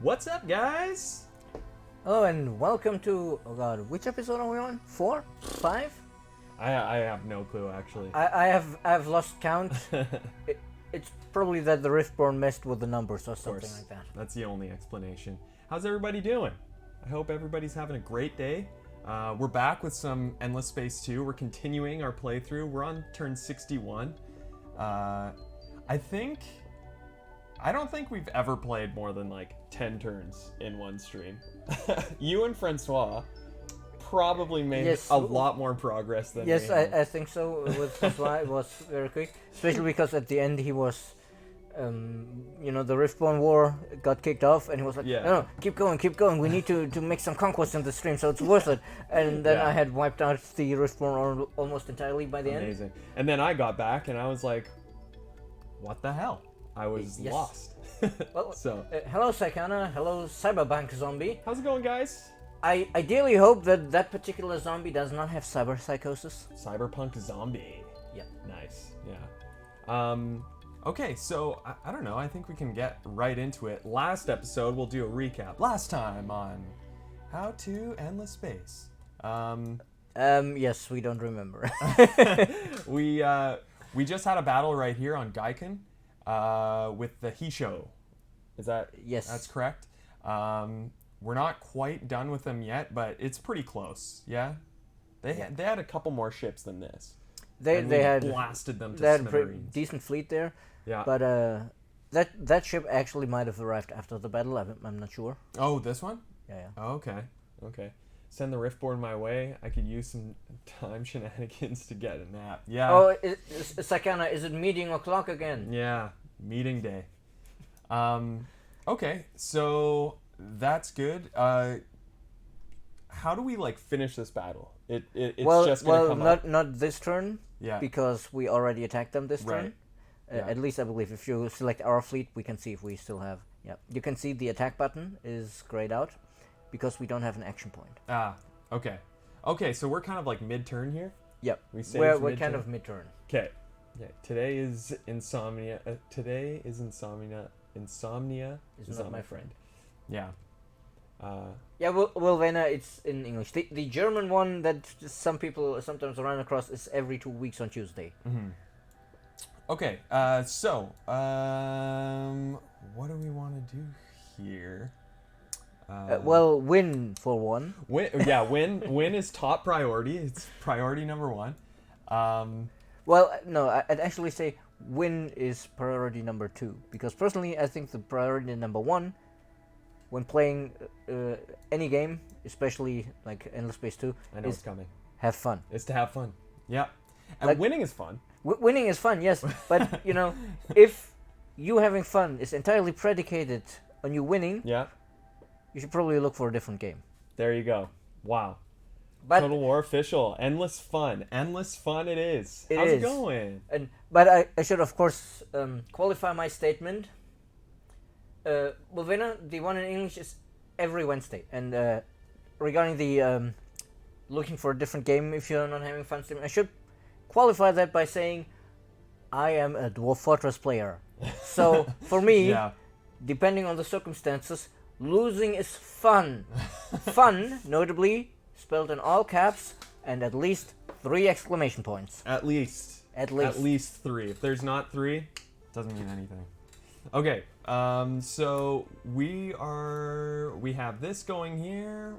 What's up, guys? Oh, and welcome to, oh god, which episode are we on? 4? 5? I have no clue, actually. I've lost count. It's probably that the Riftborn messed with the numbers or something like that. That's the only explanation. How's everybody doing? I hope everybody's having a great day. We're back with some Endless Space 2. We're continuing our playthrough. We're on turn 61. I don't think we've ever played more than like 10 turns in one stream. You and Francois probably made a lot more progress than Yes, me. I think so. With Francois, it was very quick. Especially because at the end he was, the Riftborn War got kicked off, and he was like, no, keep going. We need to make some conquests in the stream, so it's worth it. And then I had wiped out the Riftborn almost entirely by the end. Amazing. And then I got back, and I was like, what the hell? I was lost. Well, so hello, Sakana. Hello, Cyberbank Zombie. How's it going, guys? I ideally hope that particular zombie does not have cyber psychosis. Cyberpunk zombie. Yep. Nice. Yeah. Okay, so I don't know. I think we can get right into it. Last episode, we'll do a recap. Last time on How to Endless Space. Yes, we don't remember. We just had a battle right here on Gaiken with the Hisho. Is that? Yes. That's correct. We're not quite done with them yet, but it's pretty close. Yeah. They had a couple more ships than this. They had blasted them to they had a smithereens. decent fleet there. Yeah. But that ship actually might have arrived after the battle. I'm not sure. Oh, this one? Yeah. Oh, okay. Send the Riftborn my way. I could use some time shenanigans to get a nap. Yeah. Oh, Sakana, is it meeting o'clock again? Yeah, meeting day. Okay, so that's good. How do we finish this battle? It's just gonna come up. Not this turn. Yeah. Because we already attacked them this turn. Right. Yeah. At least I believe if you select our fleet, we can see if we still have. Yeah. You can see the attack button is grayed out because we don't have an action point. Ah, okay. Okay, so we're kind of like mid-turn here? Yep. We're kind of mid-turn. Okay. Yeah. Today is Insomnia. Insomnia is not my friend. Yeah. Yeah, well, Vena, it's in English. The German one that some people sometimes run across is every 2 weeks on Tuesday. Mm-hmm. Okay, so, what do we want to do here? Well, win for one. Win is top priority. It's priority number one. Well, no, I'd actually say win is priority number 2. Because personally, I think the priority number 1, when playing any game, especially like Endless Space 2, I know it's coming. Have fun. It's to have fun. Yeah. And winning is fun. Winning is fun, yes. But, if you having fun is entirely predicated on you winning, yeah, you should probably look for a different game. There you go. Wow. But Total War official. Endless fun. Endless fun it is. How's it going? But I should, of course, qualify my statement. Vena, the one in English is every Wednesday. And regarding the looking for a different game if you're not having fun streaming, I should qualify that by saying I am a Dwarf Fortress player. So for me, depending on the circumstances, losing is fun. Fun, notably, spelled in all caps and at least 3 exclamation points. At least 3. If there's not 3, it doesn't mean anything. Okay, so we have this going here.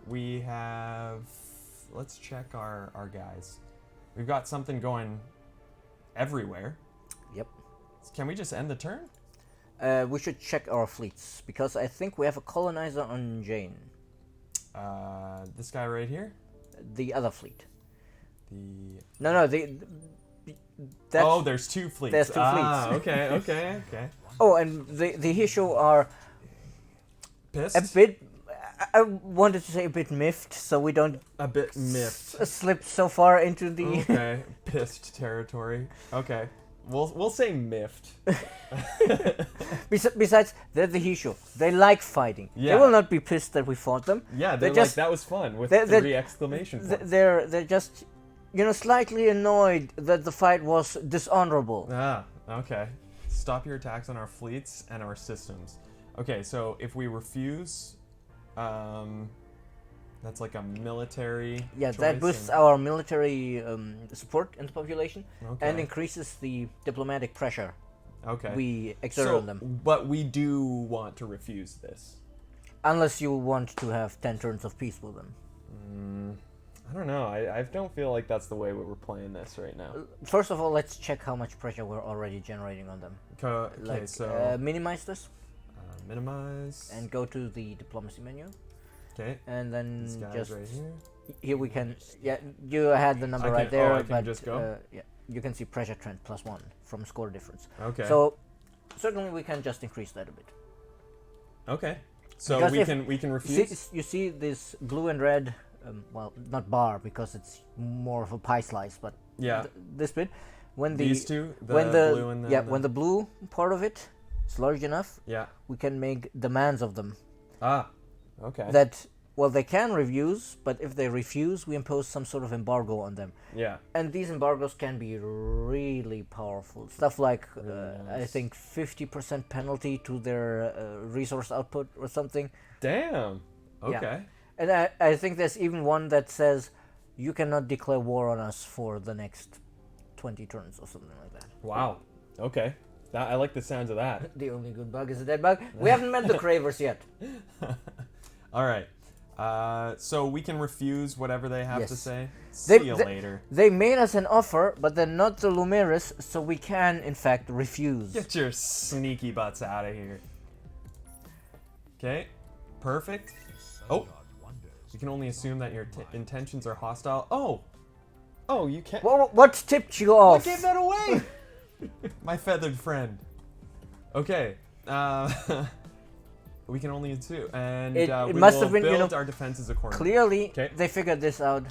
Let's check our guys. We've got something going everywhere. Yep. Can we just end the turn? We should check our fleets, because I think we have a colonizer on Jane. This guy right here? The other fleet. There's 2 fleets. There's 2 fleets. Okay. Oh, and the Hisho are pissed? a bit... I wanted to say a bit miffed, so we don't... A bit miffed. Slip so far into the... Okay, pissed territory. Okay. We'll say miffed. Besides, they're the Hisho. They like fighting. Yeah. They will not be pissed that we fought them. Yeah, they're just, that was fun with 3 exclamation points. They're just, slightly annoyed that the fight was dishonorable. Ah, okay. Stop your attacks on our fleets and our systems. Okay, so if we refuse, that's like a military. Yeah, choice that boosts and- our military support in the population Okay. and increases the diplomatic pressure Okay. we exert So, on them. but we do want to refuse this. Unless you want to have 10 turns of peace with them. I don't know. I don't feel like that's the way we're playing this right now. First of all, let's check how much pressure we're already generating on them. Okay, Like, so minimize this minimize. and go to the diplomacy menu. Okay, And then these guys just right here. here we can, yeah, you had the number I right can- there, I can but just go? yeah, you can see pressure trend +1 from score difference. Okay. So certainly we can just increase that a bit. Okay. So Because we if- can See, refuse. you see this blue and red, well, not bar because it's more of a pie slice, but Yeah. this bit, when the These two, the when the blue and the yeah when the blue part of it is large enough, yeah. we can make demands of them Ah. Okay. that, well, they can refuse, but if they refuse, we impose some sort of embargo on them. yeah. And these embargoes can be really powerful. Stuff like, Really I nice. think 50% penalty to their resource output or something. Damn. Yeah. Okay. And I think there's even one that says you cannot declare war on us for the next 20 turns or something like that. Wow. Okay. I like the sounds of that. The only good bug is a dead bug. We haven't met the Cravers yet. All right. So we can refuse whatever they have to Yes. say. They- See you they- later. They made us an offer, but they're not the Lumeris, so we can, in fact, refuse. Get your sneaky butts out of here. Okay. Perfect. Oh. You can only assume that your intentions are hostile. Oh. Oh, you can't. What tipped you What off? gave that away? My feathered friend. Okay. We can only assume, and It we must will have been, build you know, our defenses accordingly. Clearly, 'Kay. they figured this out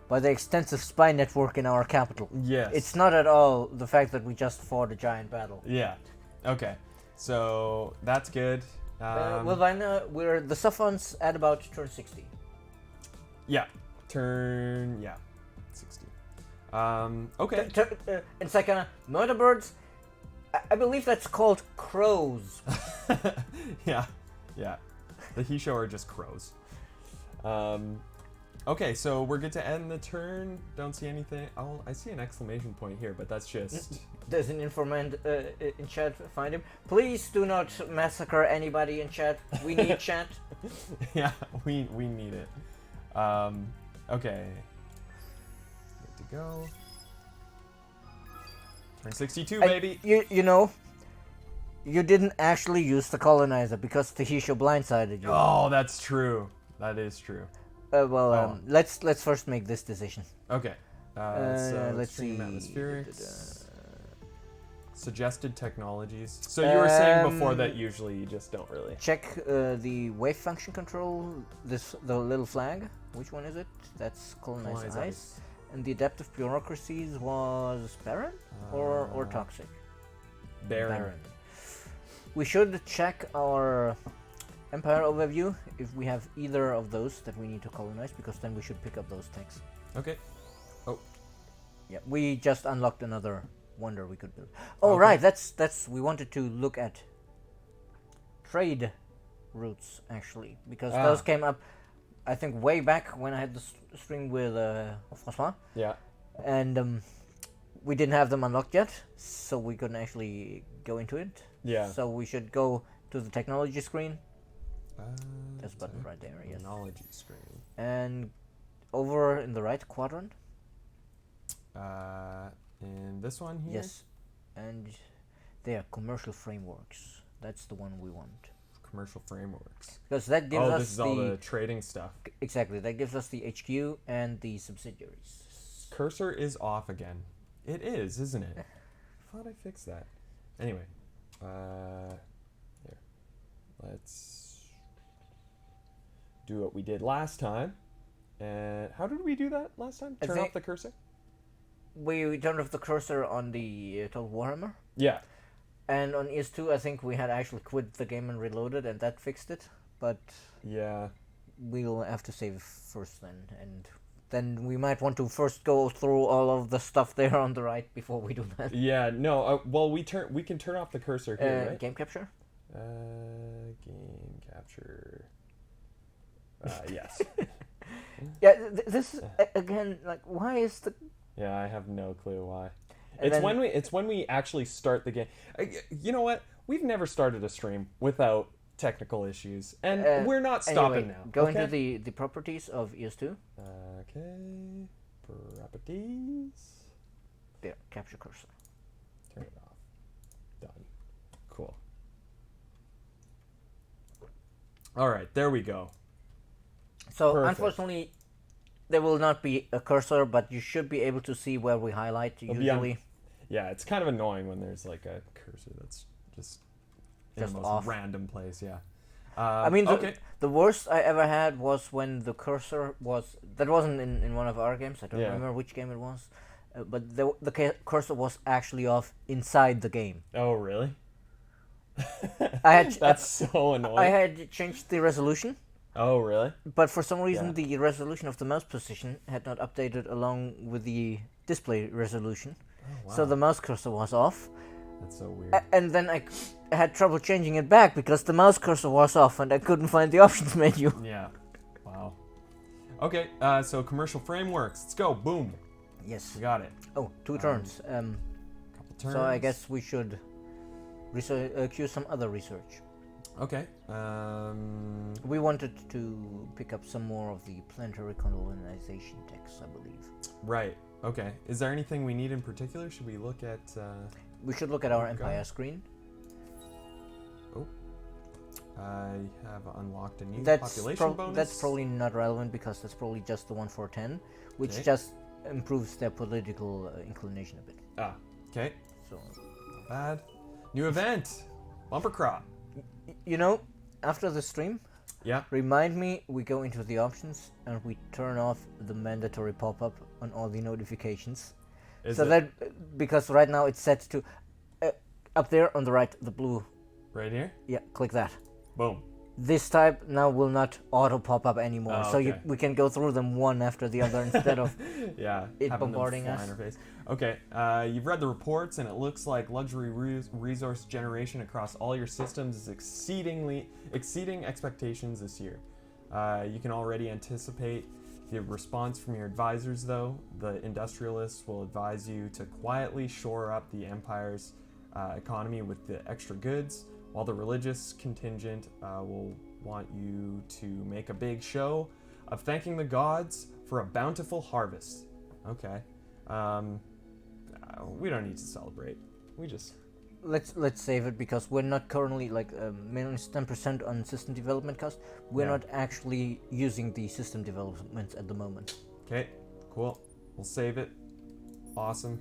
by the extensive spy network in our capital. Yes. It's not at all the fact that we just fought a giant battle. Yeah. Okay. So that's good. Well, by now, we're the Saffons at about turn 60. Yeah. Turn. Yeah. 60. Okay. In second, murder birds. I believe that's called crows. Yeah. Yeah. The Hisho are just crows. Okay, so we're good to end the turn. Don't see anything. Oh, I see an exclamation point here, but that's just. There's an informant in chat. Find him. Please do not massacre anybody in chat. We need chat. Yeah, we need it. Okay. Good to go. Turn 62, baby. You know, you didn't actually use the colonizer because Tahisho blindsided you. Oh, that's true. That is true. Let's first make this decision. Okay. So let's extreme see. atmospherics. Suggested technologies. So you were saying before that Um, usually you just don't really. Check the wave function control. The little flag. Which one is it? That's colonize Colonize ice. ice. And the adaptive bureaucracies was barren or toxic. Barren. We should check our empire overview if we have either of those that we need to colonize, because then we should pick up those techs. Okay. Yeah, we just unlocked another wonder we could build. Oh, Okay. right, that's we wanted to look at trade routes actually, because Ah. those came up, I think, way back when I had the stream with François, Yeah. and we didn't have them unlocked yet, so we couldn't actually go into it. Yeah. So we should go to the technology screen. Uh, There's a button right there, yes. Technology screen. And over in the right quadrant. In this one here. Yes. And there, commercial frameworks. That's the one we want. Commercial frameworks. Because that gives Oh, us this is all the trading stuff. exactly, that gives us the HQ and the subsidiaries. Cursor is off again. It is, isn't it? I thought I fixed that. Anyway, here. Let's do what we did last time. And how did we do that last time? I Turn think- off the cursor? We turned off the cursor on the Total Warhammer. Yeah. And on ES2, I think we had actually quit the game and reloaded, and that fixed it. But Yeah. we'll have to save first then, and then we might want to first go through all of the stuff there on the right before we do that. Yeah, no, well we can turn off the cursor here, right? Game capture? Game capture. Yes. Yeah, this is, again, like, why is the... Yeah, I have no clue why. And then- It's when we actually start the game. You know what? We've never started a stream without technical issues, and we're not stopping anyway, now. Go okay? into the properties of ES2. Okay, properties. There, capture cursor. Turn it off. Done. Cool. All right, there we go. So Perfect. unfortunately, there will not be a cursor, but you should be able to see where we highlight be on- usually. Yeah, it's kind of annoying when there's like a cursor that's just in Just the most off. random place. Yeah. I mean, okay. the worst I ever had was when the cursor was... That wasn't in one of our games. I don't Yeah. remember which game it was. But the cursor was actually off inside the game. Oh, really? I had That's so annoying. I had changed the resolution, Oh, really? but for some reason Yeah. the resolution of the mouse position had not updated along with the display resolution. Oh, wow. So the mouse cursor was off. That's so weird. And then I had trouble changing it back because the mouse cursor was off and I couldn't find the options menu. Yeah. Wow. Okay, so commercial frameworks. Let's go. Boom. Yes. We got it. Oh, 2 turns. Couple turns. So I guess we should cue some other research. Okay. We wanted to pick up some more of the planetary colonization texts, I believe. Right. Okay. Is there anything we need in particular? Should we look at... We should look at our Okay. Empire screen. I have unlocked a new That's population bonus. that's probably not relevant because that's probably just the one for 10, which Okay. just improves their political inclination a bit. Ah, okay. So, Not bad. New event. Bumper crop. you know, after the stream, Yeah. remind me we go into the options and we turn off the mandatory pop-up on all the notifications. Is So it that, because right now it's set to, up there on the right, the blue, right here? yeah, click that. Boom. This type now will not auto pop up anymore, Oh, so okay. we can go through them one after the other instead of Yeah. it having them bombarding fly us. in our face. Okay. You've read the reports, and it looks like luxury resource generation across all your systems is exceeding expectations this year. You can already anticipate the response from your advisors, though. The industrialists will advise you to quietly shore up the empire's economy with the extra goods, while the religious contingent will want you to make a big show of thanking the gods for a bountiful harvest. Okay. We don't need to celebrate. We just... let's save it because we're not currently like minus 10% on system development cost. We're Yeah. not actually using the system developments at the moment. Okay, cool. We'll save it. Awesome.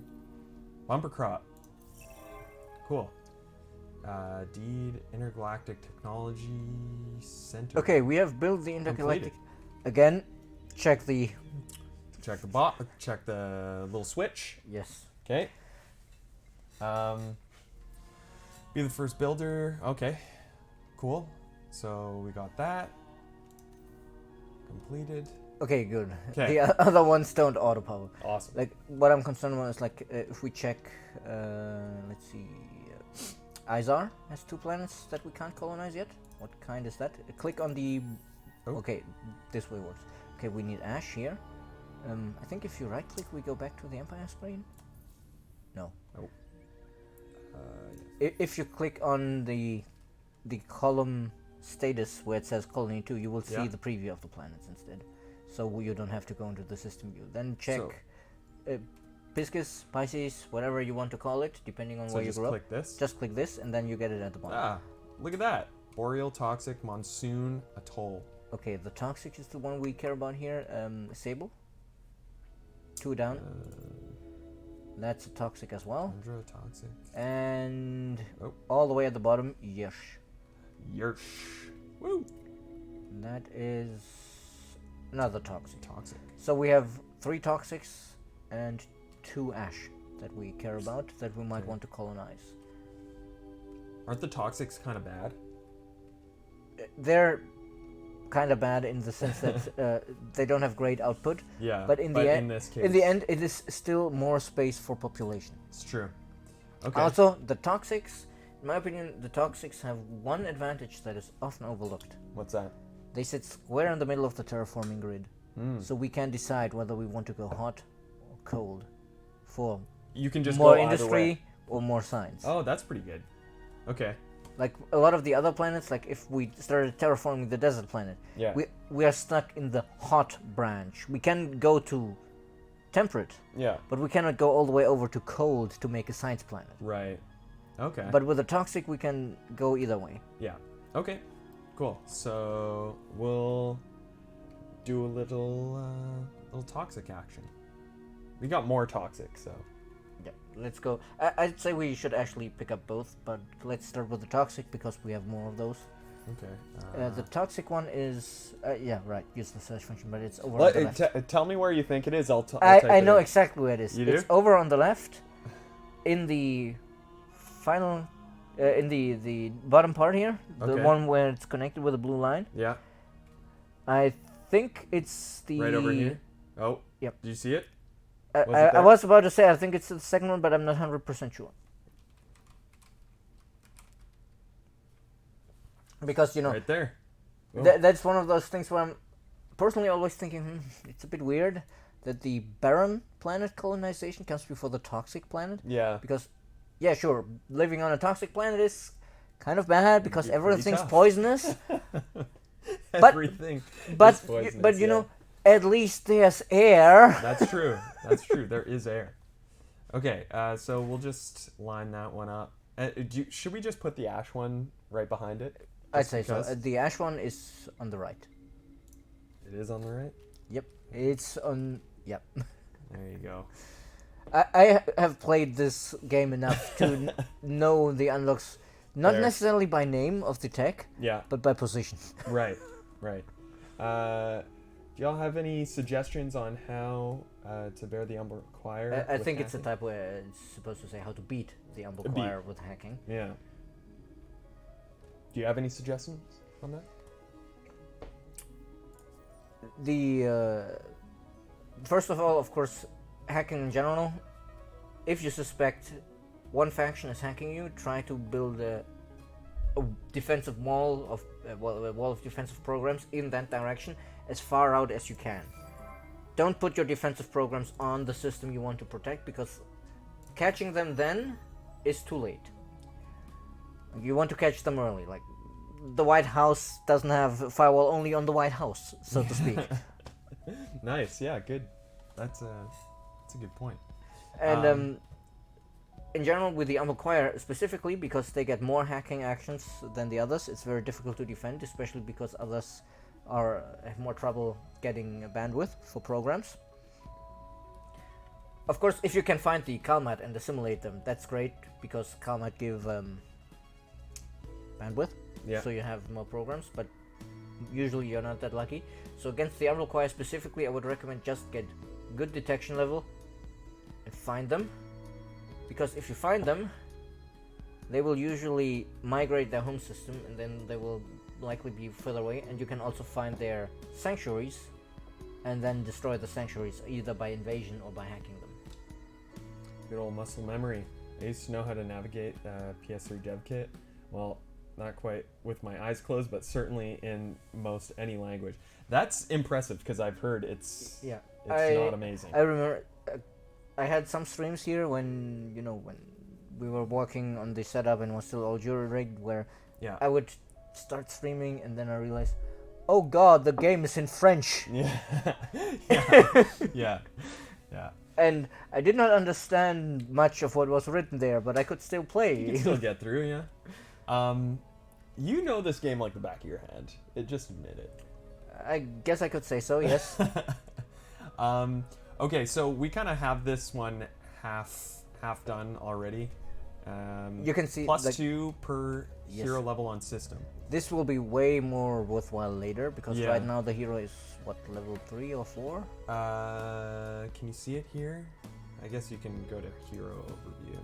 Bumper crop. Cool. Deed Intergalactic Technology Center. Okay, we have built the intergalactic. Again, check the Check the little switch. yes. Okay. Be the first builder. Okay. Cool. So we got that. Completed. Okay, good. 'Kay. The other ones don't auto power. Awesome. Like what I'm concerned about is like if we check, let's see, Izar has 2 planets that we can't colonize yet. What kind is that? Click on the. Oh. Okay, this way works. Okay, we need Ash here. I think if you right click, we go back to the Empire screen. No. If you click on the column status where it says colony 2, you will see Yeah. the preview of the planets instead. So you don't have to go into the system view. Then check Pisces, Pisces, whatever you want to call it, depending on So where you just grew up. click this. Just click this, and then you get it at the bottom. Ah, look at that. Boreal Toxic Monsoon Atoll. Okay, the toxic is the one we care about here. Sable. 2 down. That's a toxic as well. Tundra Toxic. And Oh. all the way at the bottom, Yersh. Yersh. Woo! That is another toxic. Toxic. So we have 3 toxics and 2 ash that we care about that we might Okay. want to colonize. Aren't the toxics kind of bad? They're kind of bad in the sense that they don't have great output. Yeah. But in the in this case, In the end, it is still more space for population. it's true. Okay. Also, the toxics in my opinion, the Toxics have one advantage that is often overlooked. What's that? They sit square in the middle of the terraforming grid, so we can decide whether we want to go hot or cold for You can just more go either industry way. or more science. Oh, that's pretty good. Okay. Like a lot of the other planets, like if we started terraforming the desert planet, Yeah. we are stuck in the hot branch. We can go to temperate, Yeah. but we cannot go all the way over to cold to make a science planet. Right. Okay. But with the Toxic, we can go either way. Yeah. Okay. Cool. So we'll do a little toxic action. We got more toxic, so. Yep, let's go. I'd say we should actually pick up both, but let's start with the Toxic because we have more of those. Okay. The Toxic one is yeah, right. Use the search function, but it's over on the left. Tell me where you think it is. I'll type I it know in. exactly where it is. You do? It's over on the left, in the final, in the bottom part here, the Okay. one where it's connected with a blue line. Yeah. I think it's the Right over here. Oh. Yep. Do you see it? I, Was it I, I there? was about to say I think it's the second one, but I'm not 100% sure. Because you know Right there. Oh. that's one of those things where I'm personally always thinking it's a bit weird that the barren planet colonization comes before the toxic planet. Yeah. Because, yeah, sure, living on a toxic planet is kind of bad because Pretty everything's tough. poisonous. Everything. But is poisonous, but you yeah. know, at least there's air. That's true. That's true. There is air. Okay, so we'll just line that one up. Should we just put the ash one right behind it? I'd Just say so. because? The ash one is on the right. It is on the right? Yep, it's on. Yep. There you go. I have played this game enough to know the unlocks, not There. necessarily by name of the tech, Yeah, but by position. right, right. Do y'all have any suggestions on how to bear the Umber Choir? I with think it's a hacking? type where it's supposed to say how to beat the Umber Beat. Choir with hacking. Yeah. Do you have any suggestions on that? The first of all, of course, hacking in general. If you suspect one faction is hacking you, try to build a defensive wall of a wall of defensive programs in that direction as far out as you can. Don't put your defensive programs on the system you want to protect because catching them then is too late. You want to catch them early, like the White House doesn't have a firewall only on the White House, so to speak. Nice. Yeah. Good. That's a good point. And in general, with the Umber Choir specifically, because they get more hacking actions than the others, it's very difficult to defend, especially because others have more trouble getting bandwidth for programs. Of course, if you can find the Kalmat and assimilate them, that's great, because Kalmat give bandwidth, Yeah. so you have more programs, but usually you're not that lucky. So against the Umber Choir specifically, I would recommend just get good detection level and find them. Because if you find them, they will usually migrate their home system and then they will likely be further away, and you can also find their sanctuaries and then destroy the sanctuaries either by invasion or by hacking them. Good old muscle memory. I used to know how to navigate PS3 dev kit. Well, not quite with my eyes closed, but certainly in most any language. That's impressive because I've heard it's not amazing. I remember I had some streams here when we were working on the setup and was still all jury rigged, where Yeah. I would start streaming and then I realized, oh god, the game is in French. Yeah. Yeah. Yeah. Yeah. And I did not understand much of what was written there, but I could still You play. can still get through, yeah. You know this game like the back of your hand. Just admit it. I guess I could say so, yes. Okay, so we kind of have this one half done already. You can see plus like, 2 per Yes. hero level on system. this will be way more worthwhile later, because Yeah. right now the hero is, what, level 3 or 4? Can you see it here? I guess you can go to hero overview.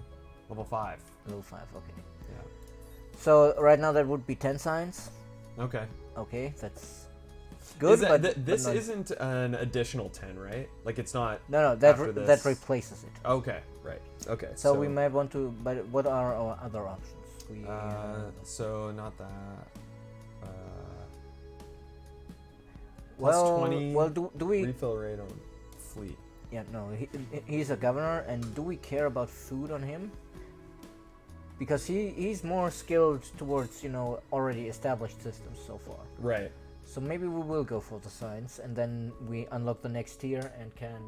Level 5. Level 5, okay. Yeah. So right now that would be 10 signs. Okay. Okay, that's good, but this not, isn't an additional 10, right? Like it's not. No, that after that this. replaces it. Okay, right. Okay. So we might want to, but what are our other options? We, So not that. well, 20 well, do we? refill rate on fleet. Yeah, no, he's a governor, and do we care about food on him? Because he's more skilled towards, you know, already established systems so far. Right. So maybe we will go for the science, and then we unlock the next tier and can.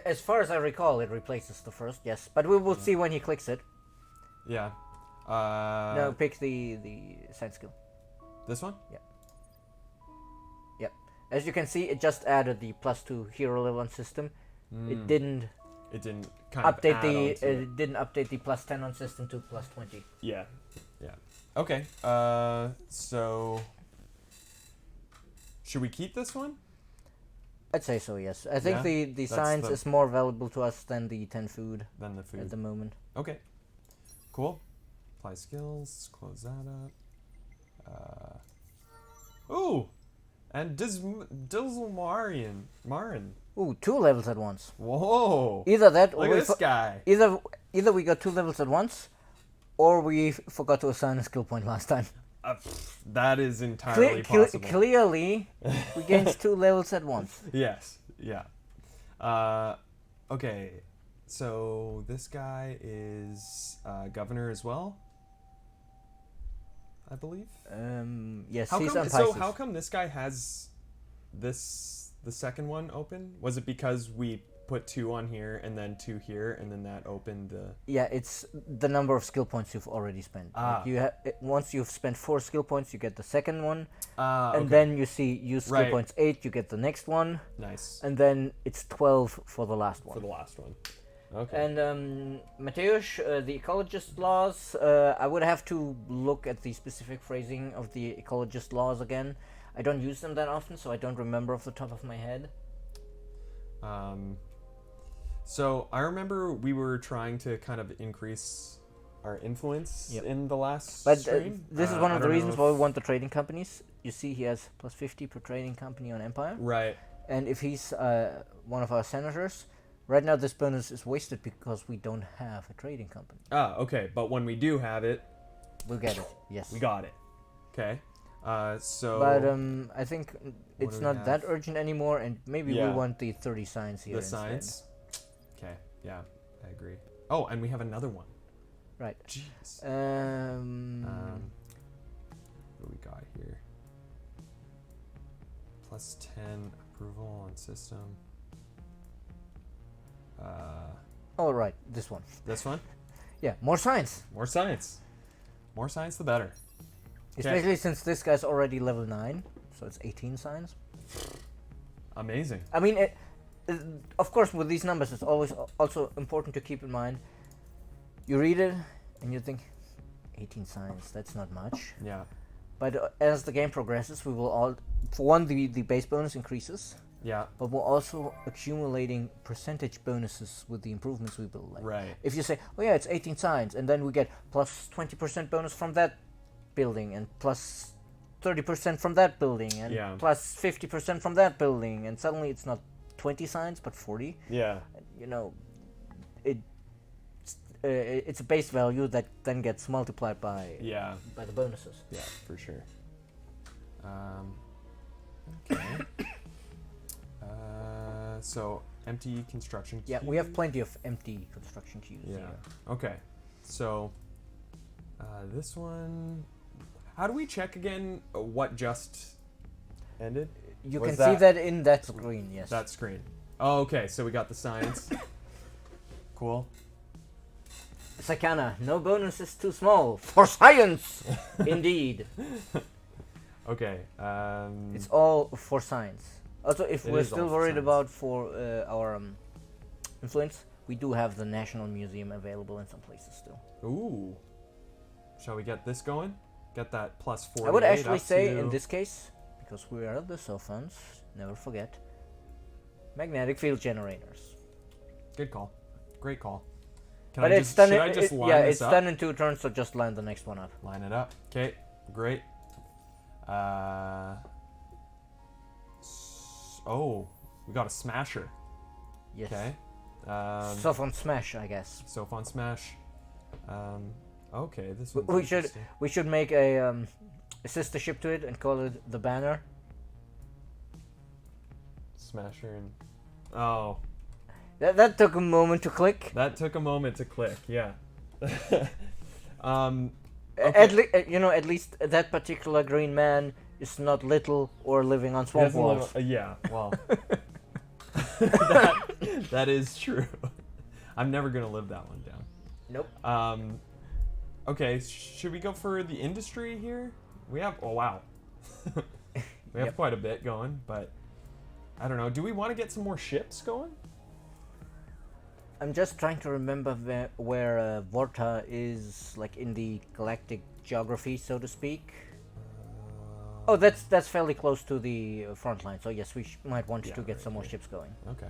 As far as I recall, it replaces the first, yes. But we will see when he clicks it. Yeah. No, pick the science skill. This one? Yep. As you can see, it just added the +2 hero level on system. It didn't It didn't kind update of add the onto it. it didn't update the +10 on system to +20. Yeah. Yeah. Okay. So should we keep this one? I'd say so, yes. I think Yeah, the that's science the- is more valuable to us than the 10 food Then the at food. the moment. Okay. Cool. Apply skills. Close that up. Ooh, and Dizzlemarian. Marin. Ooh, 2 levels at once. Whoa. Either that, or Look we at this guy. either we got 2 levels at once, or we forgot to assign a skill point last time. That is entirely possible. Clearly, we gained 2 levels at once. Yes. Yeah. Okay. So this guy is governor as well, I believe. Yes, How he's come, on so Pisces. how come this guy has the second one open? Was it because we put 2 on here and then 2 here and then that opened the? Yeah, it's the number of skill points you've already spent. Ah. Like once you've spent 4 skill points, you get the second one, Okay. and then you see use skill Right. points 8, you get the next one, Nice and then it's 12 for the last one. for the last one. Okay. And Mateusz, the ecologist laws, I would have to look at the specific phrasing of the ecologist laws again. I don't use them that often, so I don't remember off the top of my head. So I remember we were trying to kind of increase our influence Yep. in the last But stream. this is one I of the don't know reasons if- why we want the trading companies. You see, he has +50 per trading company on Empire. Right. And if he's one of our senators, right now this bonus is wasted because we don't have a trading company. Okay. But when we do have it, We'll get it, yes. we got it. Okay. So. But I think it's do we not have? that urgent anymore, and maybe Yeah. we want the 30 science here the instead. science. Okay. Yeah, I agree. Oh, and we have another one. Right. Jeez. What do we got here? +10 approval on system. All right, this one. This one. Yeah, more science. More science. More science, the better. Especially since this guy's already level 9, so it's 18 science. Amazing. I mean, of course, with these numbers, it's always also important to keep in mind. You read it, and you think, 18 science, that's not much. Yeah. But as the game progresses, we will all, for one, the base bonus increases, Yeah. but we're also accumulating percentage bonuses with the improvements we build. Like Right. if you say, oh yeah, it's 18 science, and then we get plus 20% bonus from that building, and plus 30% from that building, and Yeah. plus 50% from that building, and suddenly it's not 20 science but 40. Yeah. You know, it's a base value that then gets multiplied by Yeah. the bonuses. Yeah, for sure. Okay. So empty construction. Yeah, we have plenty of empty construction queues. Yeah. Here. Okay. So this one. How do we check again what just ended? You Was can see that in that screen. Yes. That screen. Oh, okay. So we got the science. Cool. Sakana, no bonus is too small for science. Indeed, Okay. it's all for science. Also, if It we're is all still for worried science. about for our influence, we do have the National Museum available in some places still. Ooh. Shall we get this going? Get that plus 48 I would actually up say to- in this case, because we are the Sophons, never forget, magnetic field generators. Good call. Great call. Can But I it's just, done. should I just line Yeah, this it's up? done in 2 turns, so just line the next one up. Line it up. Okay, great. Oh, we got a smasher. Yes. Okay. Sophon Smash, I guess. Sophon Smash. Okay, this one's We should interesting. we should make a sister ship to it and call it the Banner. Smasher and... Oh, That took a moment to click. that took a moment to click, yeah. Okay. At least that particular green man is not little or living on swamp Doesn't walls. look- yeah, well... that is true. I'm never gonna live that one down. Nope. Okay, should we go for the industry here? We have... Oh, wow. We have Yep. quite a bit going, but... I don't know. Do we want to get some more ships going? I'm just trying to remember where Vorta is, like in the galactic geography, so to speak. Oh, that's fairly close to the front line. So yes, we might want Yeah, to get right some more here. ships going. Okay.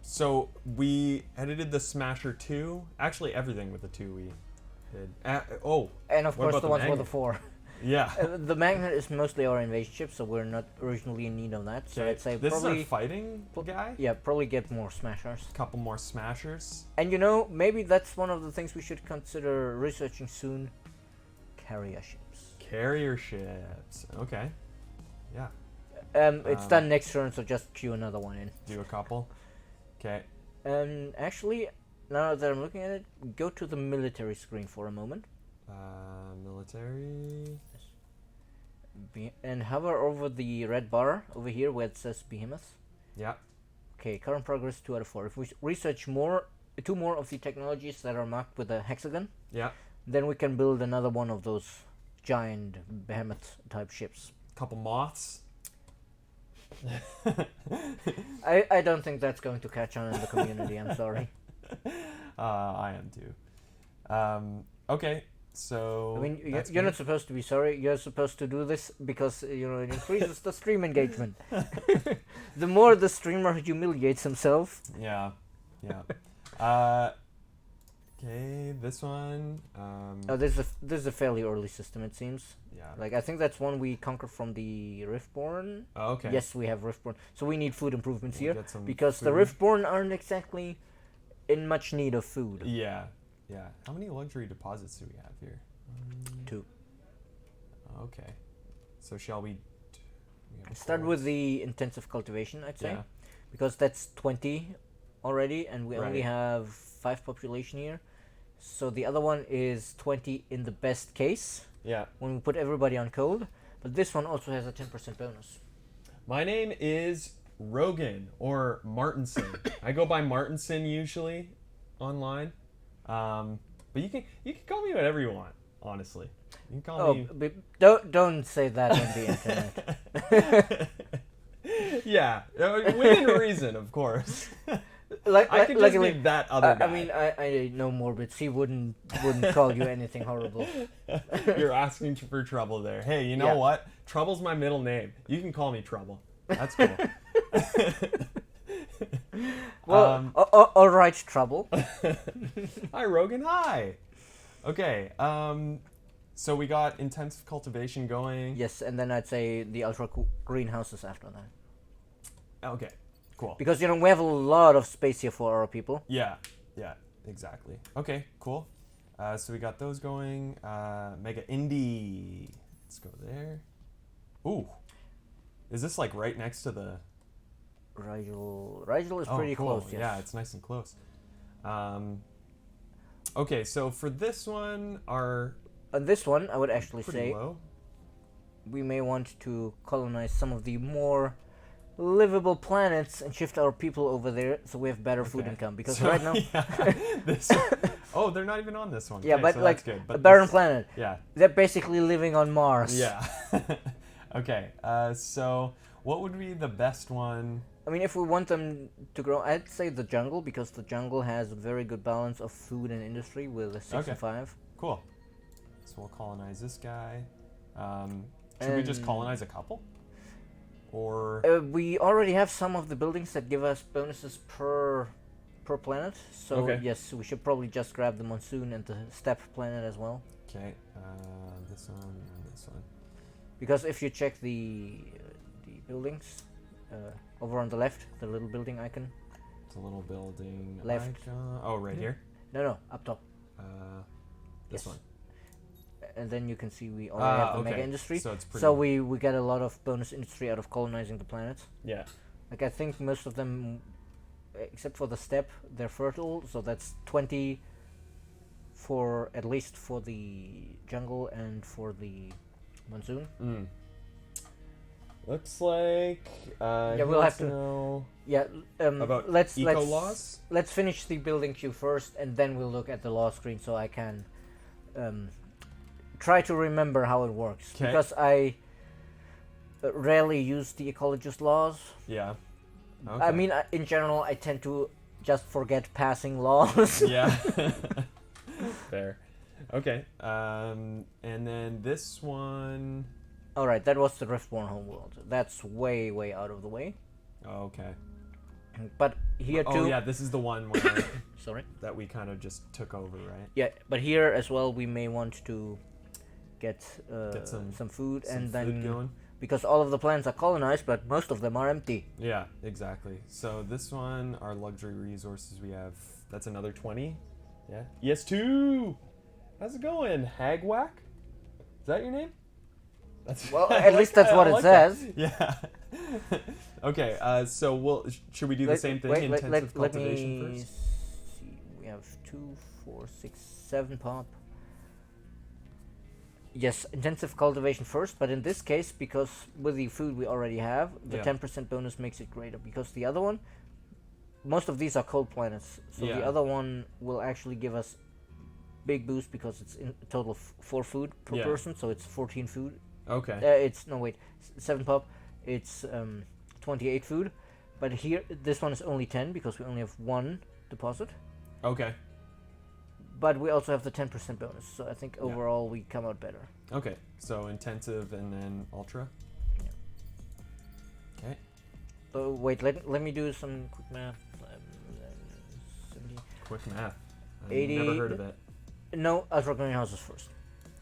So we edited the Smasher 2. Actually, everything with the 2 we did. And of What course about the the ones for the magnet? 4. Yeah. The Magnet is mostly our invasion ship, so we're not originally in need of that. So Okay, I'd say this is probably our fighting guy. yeah, probably get more Smashers. Couple more Smashers. And maybe that's one of the things we should consider researching soon. Carrier ships. Carrier ships. Okay. Yeah. It's Um, done next turn, so just queue another one in. Do a couple. Okay. Actually, now that I'm looking at it, go to the military screen for a moment. Military. And hover over the red bar over here where it says Behemoth. Yeah. Okay, current progress 2 out of 4. If we research two more of the technologies that are marked with a hexagon, Yeah. then we can build another one of those giant behemoth type ships. Couple moths. I don't think that's going to catch on in the community, I'm sorry. I am too. Okay, so I mean, that's you're good. not supposed to be sorry. You're supposed to do this because it increases the stream engagement. The more the streamer humiliates himself. Yeah, yeah. Okay, this one. Oh, this is a fairly early system, it seems. Yeah. Like I think that's one we conquered from the Riftborn. Oh, okay. Yes, we have Riftborn, so we need food improvements We'll here get some because the food. Riftborn aren't exactly in much need of food. Yeah, yeah. How many luxury deposits do we have here? 2. Okay. So shall we? have Start with quartz. the intensive cultivation, I'd say, Yeah. because that's 20 already, and we only Right. have 5 population here. So the other one is 20 in the best case Yeah. when we put everybody on cold. But this one also has a 10% bonus. My name is Rogan or Martinson. I go by Martinson usually online. But you can call me whatever you want, honestly. You can call Oh, me don't say that on the internet. Yeah, within reason, of course. Like, I could just luckily, be that other guy. I mean, I know Morbid. He wouldn't call you anything horrible. You're asking for trouble there. Hey, you know Yeah. what? Trouble's my middle name. You can call me Trouble. That's cool. Well, all right, Trouble. Hi, Rogan. Hi. Okay. So we got intensive cultivation going. Yes, and then I'd say the ultra greenhouses after that. Okay. Cool. Because, we have a lot of space here for our people. Yeah. Yeah. Exactly. Okay. Cool. So we got those going. Mega Indie. Let's go there. Ooh. Is this like right next to the? Rigel is Oh, pretty cool. close, yes. Yeah, it's nice and close. Okay, so for this one, our On this one, I would actually pretty say low. we may want to colonize some of the more livable planets and shift our people over there so we have better food Okay. income. Because So, right now, yeah, this. Oh, they're not even on this one. yeah, Okay, but so like that's good. a But barren this- planet, Yeah. they're basically living on Mars. Yeah. Okay. So what would be the best one? I mean, if we want them to grow, I'd say the jungle, because the jungle has a very good balance of food and industry with a 6 Okay. and 5. Cool. So we'll colonize this guy. Should we just And- colonize a couple? Or We already have some of the buildings that give us bonuses per planet, so Okay. yes, we should probably just grab the monsoon and the steppe planet as well. okay, this one and this one. Because if you check the buildings, over on the left, the little building icon. It's a little building. Left. Icon. Oh, right here. No, up top. This Yes. one. And then you can see we already have the okay. mega industry. So it's pretty. So we get a lot of bonus industry out of colonizing the planets. Yeah. Like I think most of them, except for the steppe, they're fertile. So that's 20 for at least for the jungle and for the monsoon. Mm. Looks like. Yeah, we'll have to know Yeah. about let's eco laws. let's finish the building queue first, and then we'll look at the law screen so I can try to remember how it works. 'Kay. Because I rarely use the ecologist laws. Yeah. Okay. I mean, in general, I tend to just forget passing laws. Yeah. Fair. Okay. And then this one. Alright, that was the Riftborn homeworld. That's way, way out of the way. Oh, okay. But here too... Oh yeah, this is the one where Sorry. that we kind of just took over, right? Yeah, but here as well we may want to get some food, Some and food then... going. Because all of the planets are colonized, but most of them are empty. Yeah, exactly. So this one, our luxury resources, we have. That's another 20. Yeah. ES2. How's it going, Hagwack? Is that your name? That's Well, I at least that's that. what I it like that. says. Yeah. Okay. So should we do the same thing? Intensive let cultivation me first. see. We have 2, 4, 6, 7 pop. Yes, intensive cultivation first, but in this case, because with the food we already have, the Yeah. 10% bonus makes it greater. Because the other one, most of these are cold planets, so Yeah. the other one will actually give us big boost because it's in total 4 food per Yeah. person, so it's 14 food. Okay. It's no wait, 7 pop. It's 28 food, but here this one is only 10 because we only have 1 deposit. Okay. But we also have the 10% bonus, so I think Yeah. overall we come out better. Okay. So intensive and then ultra. Yeah. Okay. Oh wait, let me do some quick math. 70. Quick math. I've 80 never heard of it. No, ultra greenhouses first.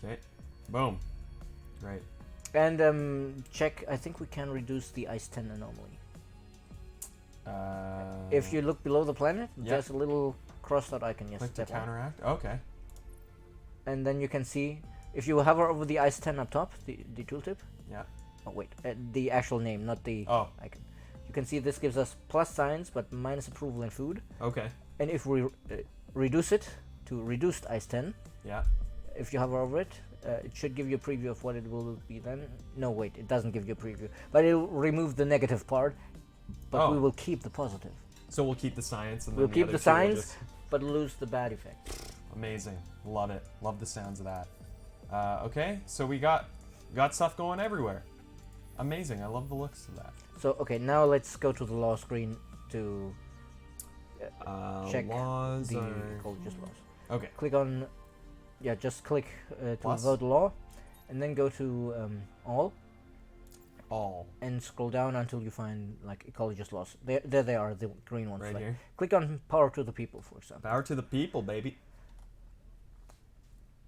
Okay. Boom. Right. And check. I think we can reduce the ice 10 anomaly. If you look below the planet, Yeah. there's a little crossed out icon. Yes, Click to that one. counteract. Okay. And then you can see if you hover over the ice 10 up top, the tooltip. Yeah. Oh wait, the actual name, not the Oh. icon. You can see this gives us plus science, but minus approval and food. Okay. And if we reduce it to reduced ice 10, Yeah. if you hover over it, it should give you a preview of what it will be then. No, wait, it doesn't give you a preview. But it will remove the negative part, but we Oh. will keep the positive. So we'll keep the science and We'll then keep other the two will science, just- but lose the bad effect. Amazing. Love it. Love the sounds of that. Okay, so we got stuff going everywhere. Amazing. I love the looks of that. So, okay, now let's go to the law screen to check Laws the are... ecologist laws. Okay. Click on, just click to Plus? vote law, and then go to all, All. and scroll down until you find like ecologist laws. There they are, the green ones. Right like, here. click on power to the people, for example. Power to the people, baby.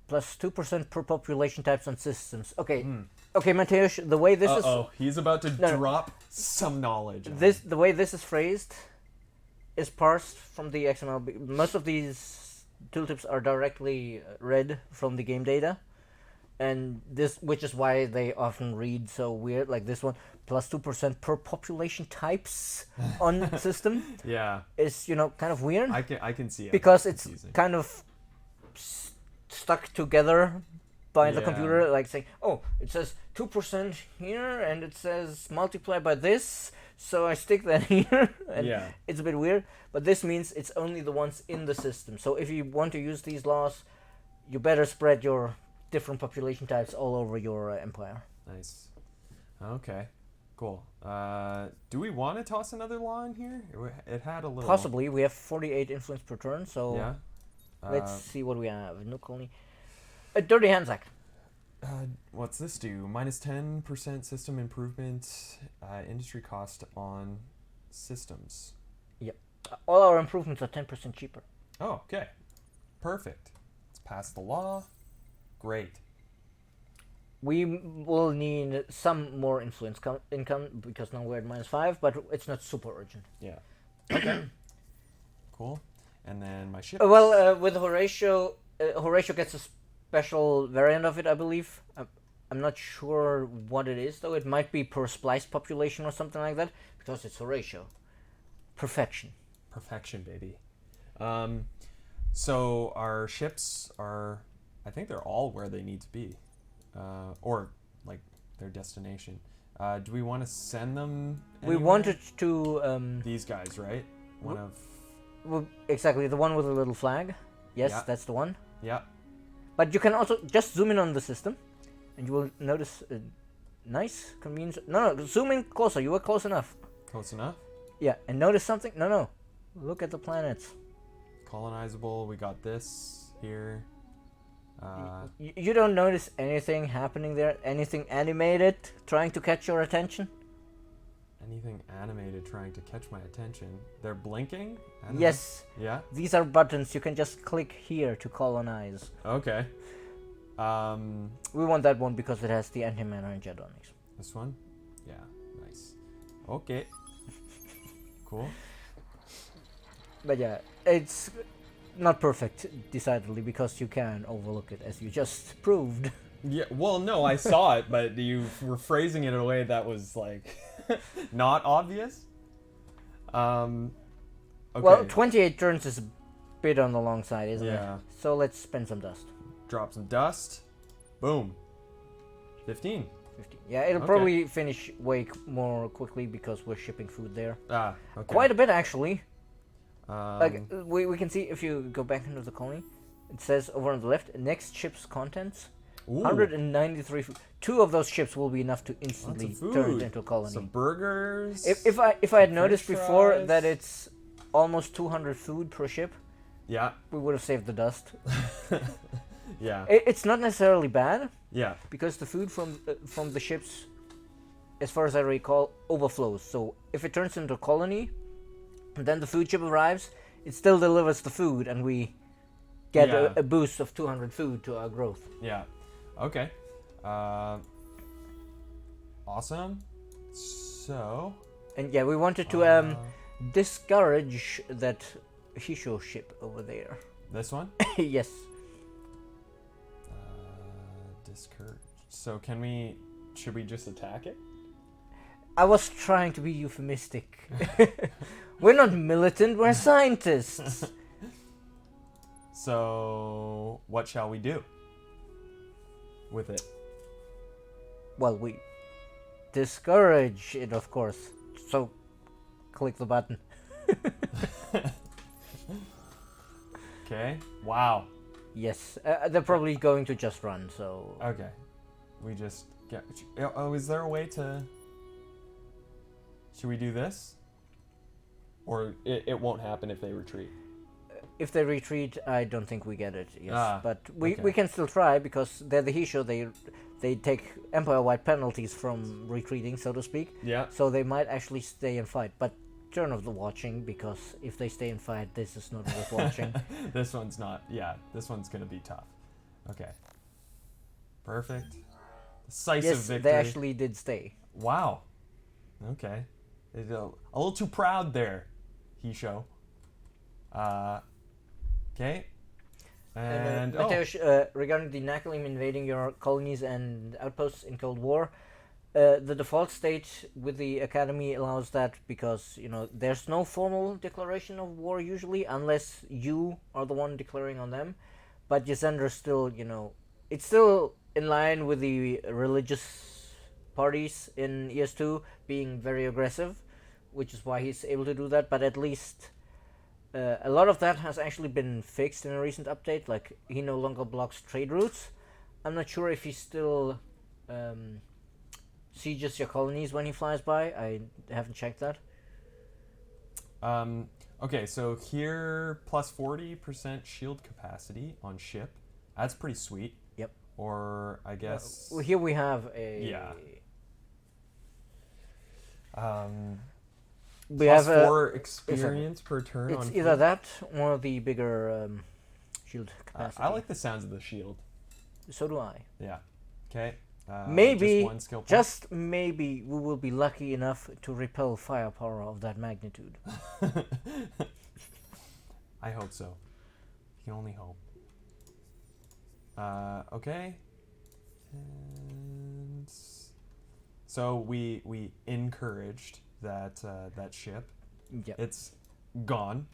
Plus 2% per population types and systems. Okay, Hmm. okay, Mateusz, the way this Uh-oh. He's about to No, no. drop some knowledge. on is the way this is phrased is parsed from the XML. Most of these tooltips are directly read from the game data, and this, which is why they often read so weird. Like this one, plus 2% per population types on system Yeah. is kind of weird I can see it. because it's confusing. kind of stuck together by the Yeah. computer, like saying, oh, it says 2% here and it says multiply by this, so I stick that here, and Yeah. it's a bit weird, but this means it's only the ones in the system. So if you want to use these laws, you better spread your different population types all over your empire. Nice. Okay. Cool. Do we want to toss another law in here? It had a little... Possibly. We have 48 influence per turn, so Yeah. let's see what we have. No colony. A Dirty Hansack. What's this do? Minus 10% system improvement, industry cost on systems. All our improvements are 10% cheaper. Oh, okay. Perfect. Let's pass the law. Great. We will need some more influence income because now we're at -5, but it's not super urgent. Yeah. Okay. Cool. And then my ship. With Horatio, Horatio gets a special variant of it, I believe. I'm not sure what it is, though. It might be per splice population or something like that, because it's Horatio. Perfection. Perfection, baby. So our ships are, I think they're all where they need to be, or like their destination. Do we want to send them? We anywhere? wanted to. These guys, right? One of. Well, exactly, the one with the little flag. Yes, Yeah. that's the one. Yeah. But you can also just zoom in on the system, and you will notice a nice convenience. No, zoom in closer. You were close enough. Close enough. Yeah, and notice something. No. Look at the planets. Colonizable. We got this here. You don't notice anything happening there? Anything animated trying to catch your attention? Anything animated trying to catch my attention? They're blinking? I don't Yes. know. Yeah? These are buttons. You can just click here to colonize. Okay. We want that one because it has the anti-mana and Jetonics. This one? Yeah. Nice. Okay. Cool. But yeah, it's not perfect, decidedly, because you can overlook it, as you just proved. Yeah, well, no, I saw it, but you were phrasing it in a way that was, like, not obvious. Okay. Well, 28 turns is a bit on the long side, isn't Yeah. it? So let's spend some dust. Drop some dust. Boom. 15. 15. Yeah, it'll Okay. probably finish way more quickly because we're shipping food there. Ah, okay. Quite a bit, actually. Um, We can see if you go back into the colony, it says over on the left, next ship's contents, ooh, 193 food. 2 of those ships will be enough to lots instantly of turn it food. into a colony. Some burgers. If I had some noticed french before fries. that it's almost 200 food per ship, Yeah. we would have saved the dust. Yeah. It's not necessarily bad Yeah. because the food from the ships, as far as I recall, overflows. So if it turns into a colony, and then the food ship arrives, it still delivers the food, and we get Yeah. a boost of 200 food to our growth. Yeah. Okay. Awesome. So. And yeah, we wanted to discourage that Hisho ship over there. This one. Yes. Discourage. So can we? Should we just attack it? I was trying to be euphemistic. We're not militant, we're scientists. So what shall we do with it? Well, we discourage it, of course. So, click the button. Okay. Wow. Yes, they're probably going to just run, so... Okay. We just get. Oh, is there a way to? Should we do this? Or it won't happen if they retreat. If they retreat, I don't think we get it, yes. Ah, But we okay. can still try, because they're the Hisho, they take Empire-wide penalties from retreating, so to speak. Yeah. So they might actually stay and fight, but turn off the watching, because if they stay and fight, this is not worth watching. This one's not. Yeah. This one's gonna be tough. Okay. Perfect. Decisive Yes, victory. they actually did stay. Wow. Okay. It's a little too proud there, Hisho. Okay. And Mateusz, regarding the Nakalim invading your colonies and outposts in Cold War, the default state with the Academy allows that because, there's no formal declaration of war usually unless you are the one declaring on them. But Yasender still, it's still in line with the religious parties in ES2 being very aggressive, which is why he's able to do that, but at least... a lot of that has actually been fixed in a recent update, like he no longer blocks trade routes. I'm not sure if he still sieges your colonies when he flies by. I haven't checked that. Okay, so here plus 40% shield capacity on ship. That's pretty sweet. Yep. Or I guess Well, here we have a... Yeah. We plus have 4 experience per turn. It's on either foot. that or the bigger shield capacity. I like the sounds of the shield. So do I. Yeah. Okay. Maybe, just one skill point. just maybe, we will be lucky enough to repel firepower of that magnitude. I hope so. You can only hope. Okay. And so we encouraged that that ship. Yep. It's gone.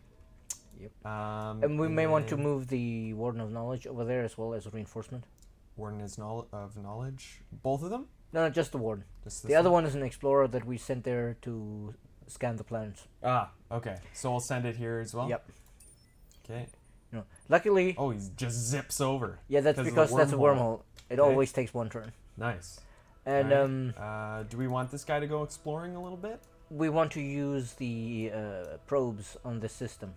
Yep. And we may want to then move the Warden of Knowledge over there as well as a reinforcement. Warden of Knowledge. Both of them? No, just the Warden. Just The this other one is an explorer that we sent there to scan the planets. Ah, okay. So we'll send it here as well? Yep. Okay. You know, luckily, Oh, he just zips over. yeah, that's 'cause of the because that's a wormhole. It Okay. always takes one turn. Nice. And Alright. Do we want this guy to go exploring a little bit? we want to use the probes on the system.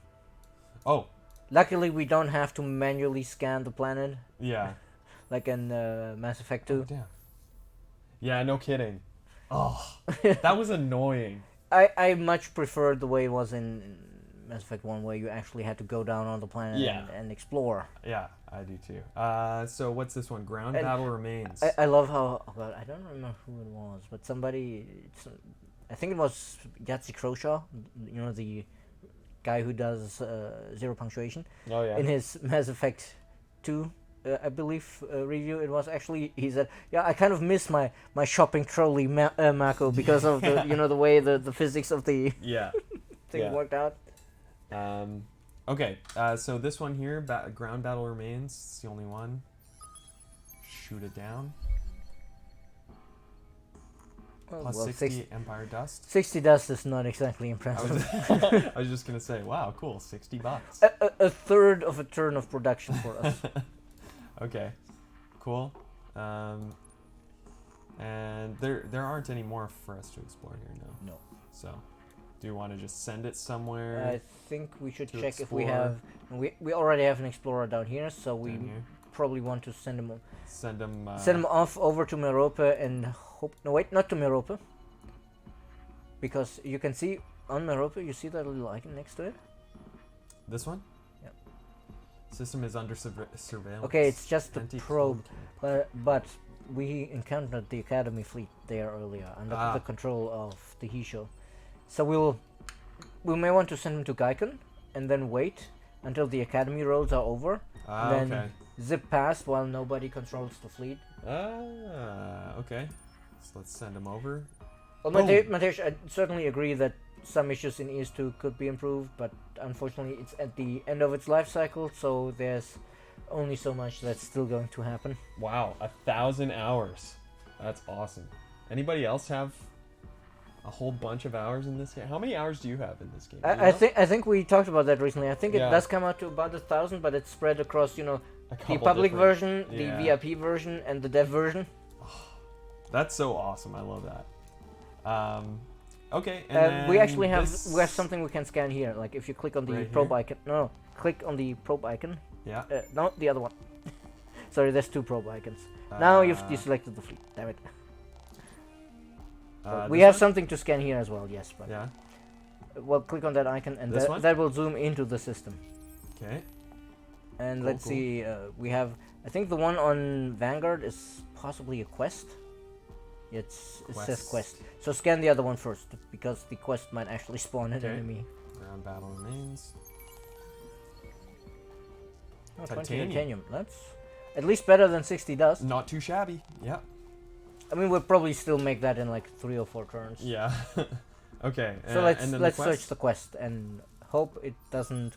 Oh, Luckily, we don't have to manually scan the planet yeah. like in Mass Effect Oh, 2. damn. Yeah, no kidding. Oh, that was annoying. I much preferred the way it was in Mass Effect 1, where you actually had to go down on the planet Yeah. and explore. Yeah, I do too. So what's this one? Ground And battle remains. I love how, oh God, I don't remember who it was, but somebody, I think it was Yahtzee Croshaw, you know, the guy who does Zero Punctuation. Oh yeah. In his Mass Effect 2, I believe, review, it was actually, he said, yeah, I kind of miss my shopping trolley, Mako, because of the, you know, the way the physics of the Yeah. thing Yeah. worked out. Okay. So this one here, ground battle remains. It's the only one. Shoot it down. Plus Well, 60 Empire Dust. 60 dust is not exactly I impressive. was, I was just gonna say, wow, cool, $60. a third of a turn of production for us. Okay, cool. And there aren't any more for us to explore here, no. No. So, do you want to just send it somewhere? I think we should To check if we explore. have. We already have an explorer down here, so we down here? probably want to send him Send them. off over to Merope and hope. No, wait, not to Merope. Because you can see on Merope, you see that little icon next to it. This one. Yep. System is under surveillance. Okay, it's just the Anti-clone probe, but we encountered the Academy fleet there earlier under Ah. the control of the Hisho. So we may want to send him to Gaikon and then wait until the Academy roads are over. Ah, then okay. zip past while nobody controls the fleet. Ah, okay. So let's send him over. Well, Boom. Matej, I certainly agree that some issues in ES2 could be improved, but unfortunately it's at the end of its life cycle, so there's only so much that's still going to happen. Wow, 1,000 hours. That's awesome. Anybody else have a whole bunch of hours in this game? How many hours do you have in this game? Do you I know? think we talked about that recently. I think it Yeah. does come out to about 1,000, but it's spread across, you know, A the couple public different- version, the yeah. VIP version, and the dev version. That's so awesome. I love that. Okay, and We then actually have this- something we can scan here. Like if you click on the Right probe here? icon. No, click on the probe icon. Yeah. No, the other one. Sorry, there's two probe icons. Now you've Uh, deselected the fleet. Damn it. We this have one? something to scan here as well. Yes, but Yeah. well, click on that icon, and This one? that will zoom into the system. Okay. And Cool, let's cool. see. We have. I think the one on Vanguard is possibly a quest. It says Quest. quest. So scan the other one first, because the quest might actually spawn an Okay. enemy. Ground battle remains. Oh, 20 Titanium. titanium. That's at least better than 60 dust. Not too shabby. Yeah. I mean, we'll probably still make that in like 3 or 4 turns. Yeah. Okay. So and then let's the search quest? the quest and hope it doesn't.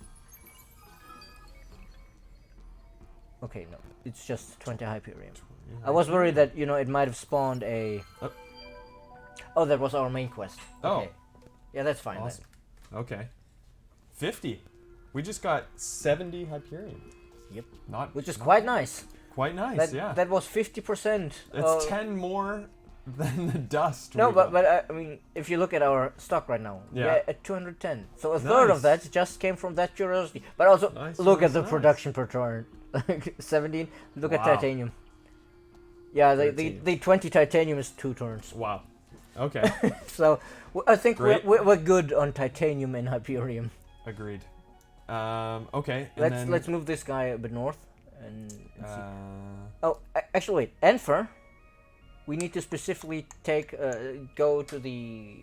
Okay, no, it's just 20 Hyperion. Yeah, I was okay. worried that, you know, it might have spawned a. Oh. Oh, that was our main quest. Oh. Okay. Yeah, that's fine. Awesome. Okay. 50. We just got 70 Hyperion. Yep. Not. Which is not quite bad. nice. Quite nice. That yeah. that was 50%. It's 10 more than the dust. No, we but got. I mean, if you look at our stock right now, Yeah. we're at 210. So a third of Nice. that just came from that curiosity. But also, Nice, look nice, at the nice. production per turn. 17. Look at Wow. titanium. Yeah, the 13. 20 titanium is 2 turns. Wow. Okay. So I think Great. we're good on titanium and Hyperium. Agreed. Okay. And then, Let's move this guy a bit north and see. Uh, Oh, actually, wait. Enfer. we need to specifically go to the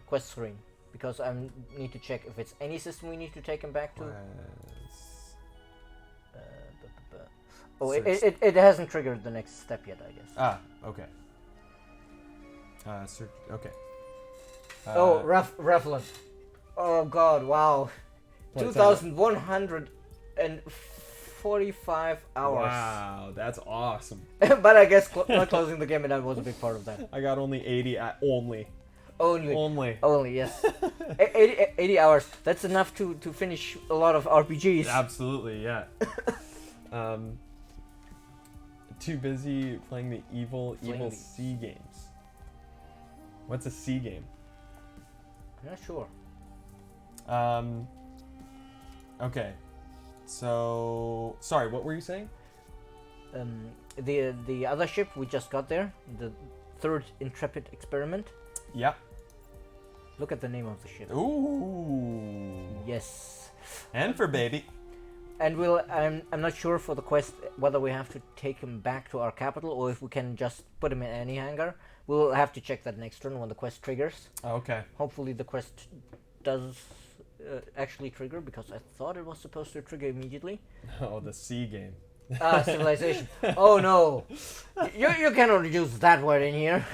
quest screen because I need to check if it's any system we need to take him back to. Quest. Oh, Search. it hasn't triggered the next step yet, I guess. Ah, okay. Search. Okay. Oh, Revlon. Oh God! Wow. What's that? 2,145 hours. Wow, that's awesome. But I guess not closing the game, and that was a big part of that. I got only 80 only. Only, yes. 80 hours. That's enough to finish a lot of RPGs. Absolutely, yeah. Too busy playing the evil C games. What's a C game? I'm not sure. Okay. So, sorry, what were you saying? The other ship we just got there, the third Intrepid experiment. Yeah. Look at the name of the ship. Ooh. Yes. And for baby. And I'm not sure for the quest whether we have to take him back to our capital or if we can just put him in any hangar. We'll have to check that next turn when the quest triggers. Okay. Hopefully the quest does actually trigger because I thought it was supposed to trigger immediately. Oh, the C game. Civilization. Oh no, you cannot use that word in here.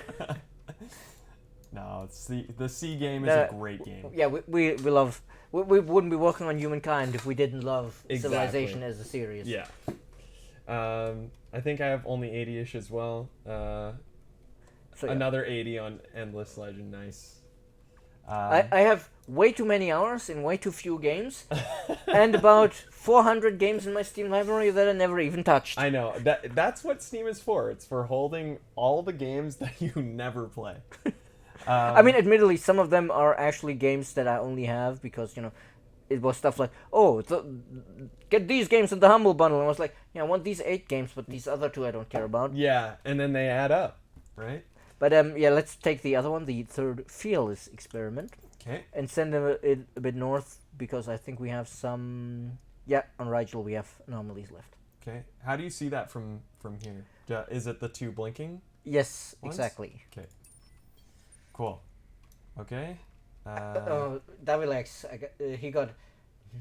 No, it's the C game is a great game. Yeah, we love. We wouldn't be working on Humankind if we didn't love Exactly. Civilization as a series. Yeah. I think I have only 80-ish as well. So, yeah. Another 80 on Endless Legend. Nice. I have way too many hours in way too few games, and about 400 games in my Steam library that I never even touched. I know that's what Steam is for. It's for holding all the games that you never play. I mean, admittedly, some of them are actually games that I only have because, it was stuff like, get these games in the Humble Bundle. And I was like, I want these 8 games, but these other 2 I don't care about. Yeah, and then they add up, right? But, let's take the other one, the third Fearless experiment. Okay. And send them a bit north because I think we have some... Yeah, on Rigel we have anomalies left. Okay. How do you see that from here? Is it the 2 blinking? Yes, ones? exactly. Okay. Cool. Okay. Davilex, he got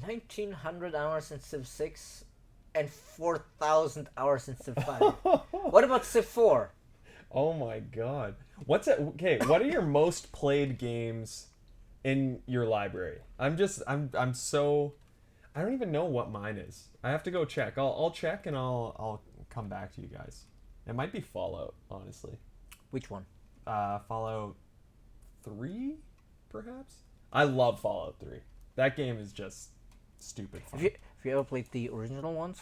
1,900 hours in Civ 6 and 4,000 hours in Civ 5. What about Civ 4? Oh my god. What's it? Okay, what are your most played games in your library? I'm so I don't even know what mine is. I have to go check. I'll check and I'll come back to you guys. It might be Fallout, honestly. Which one? Fallout 3, perhaps? I love Fallout 3. That game is just stupid fun. Have you ever played the original ones?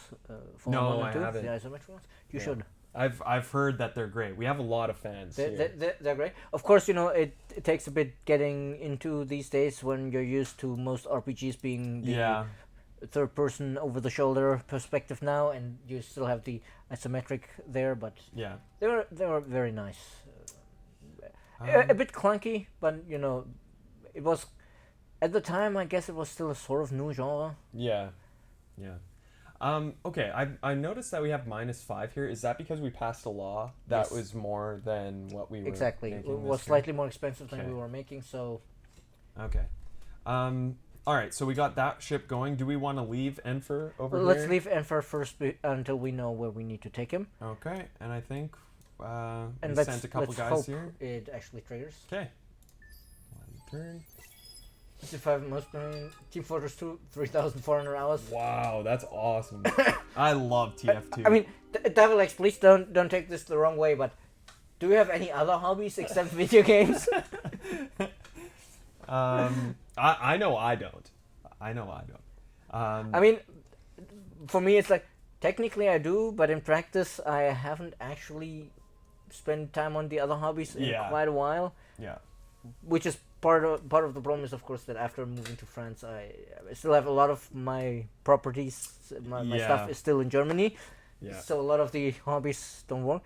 No, 1 and I 2, haven't. the isometric ones? You Yeah. should. I've heard that they're great. We have a lot of fans here. They're great. Of course, it takes a bit getting into these days when you're used to most RPGs being the third person over the shoulder perspective now, and you still have the isometric there, but Yeah. they were very nice. A bit clunky, but it was at the time. I guess it was still a sort of new genre. Yeah. Okay, I noticed that we have -5 here. Is that because we passed a law that Yes. was more than what we were Exactly, making it this was turn? slightly more expensive than Okay. we were making. So Okay. All right, so we got that ship going. Do we want to leave Enfer over let's here? leave Enfer first until we know where we need to take him. Okay, and I think And we let's sent a couple let's guys hope here. it actually triggers. Okay. One turn. If I have most Team Fortress 2, 3,400 hours. Wow, that's awesome. I love TF2. I mean, Davilex, please don't take this the wrong way, but do you have any other hobbies except video games? I know I don't. I mean, for me, it's like technically I do, but in practice, I haven't actually spent time on the other hobbies in quite a while. Yeah. Which is part of the problem is, of course, that after moving to France, I still have a lot of my properties, my stuff is still in Germany. Yeah. So a lot of the hobbies don't work.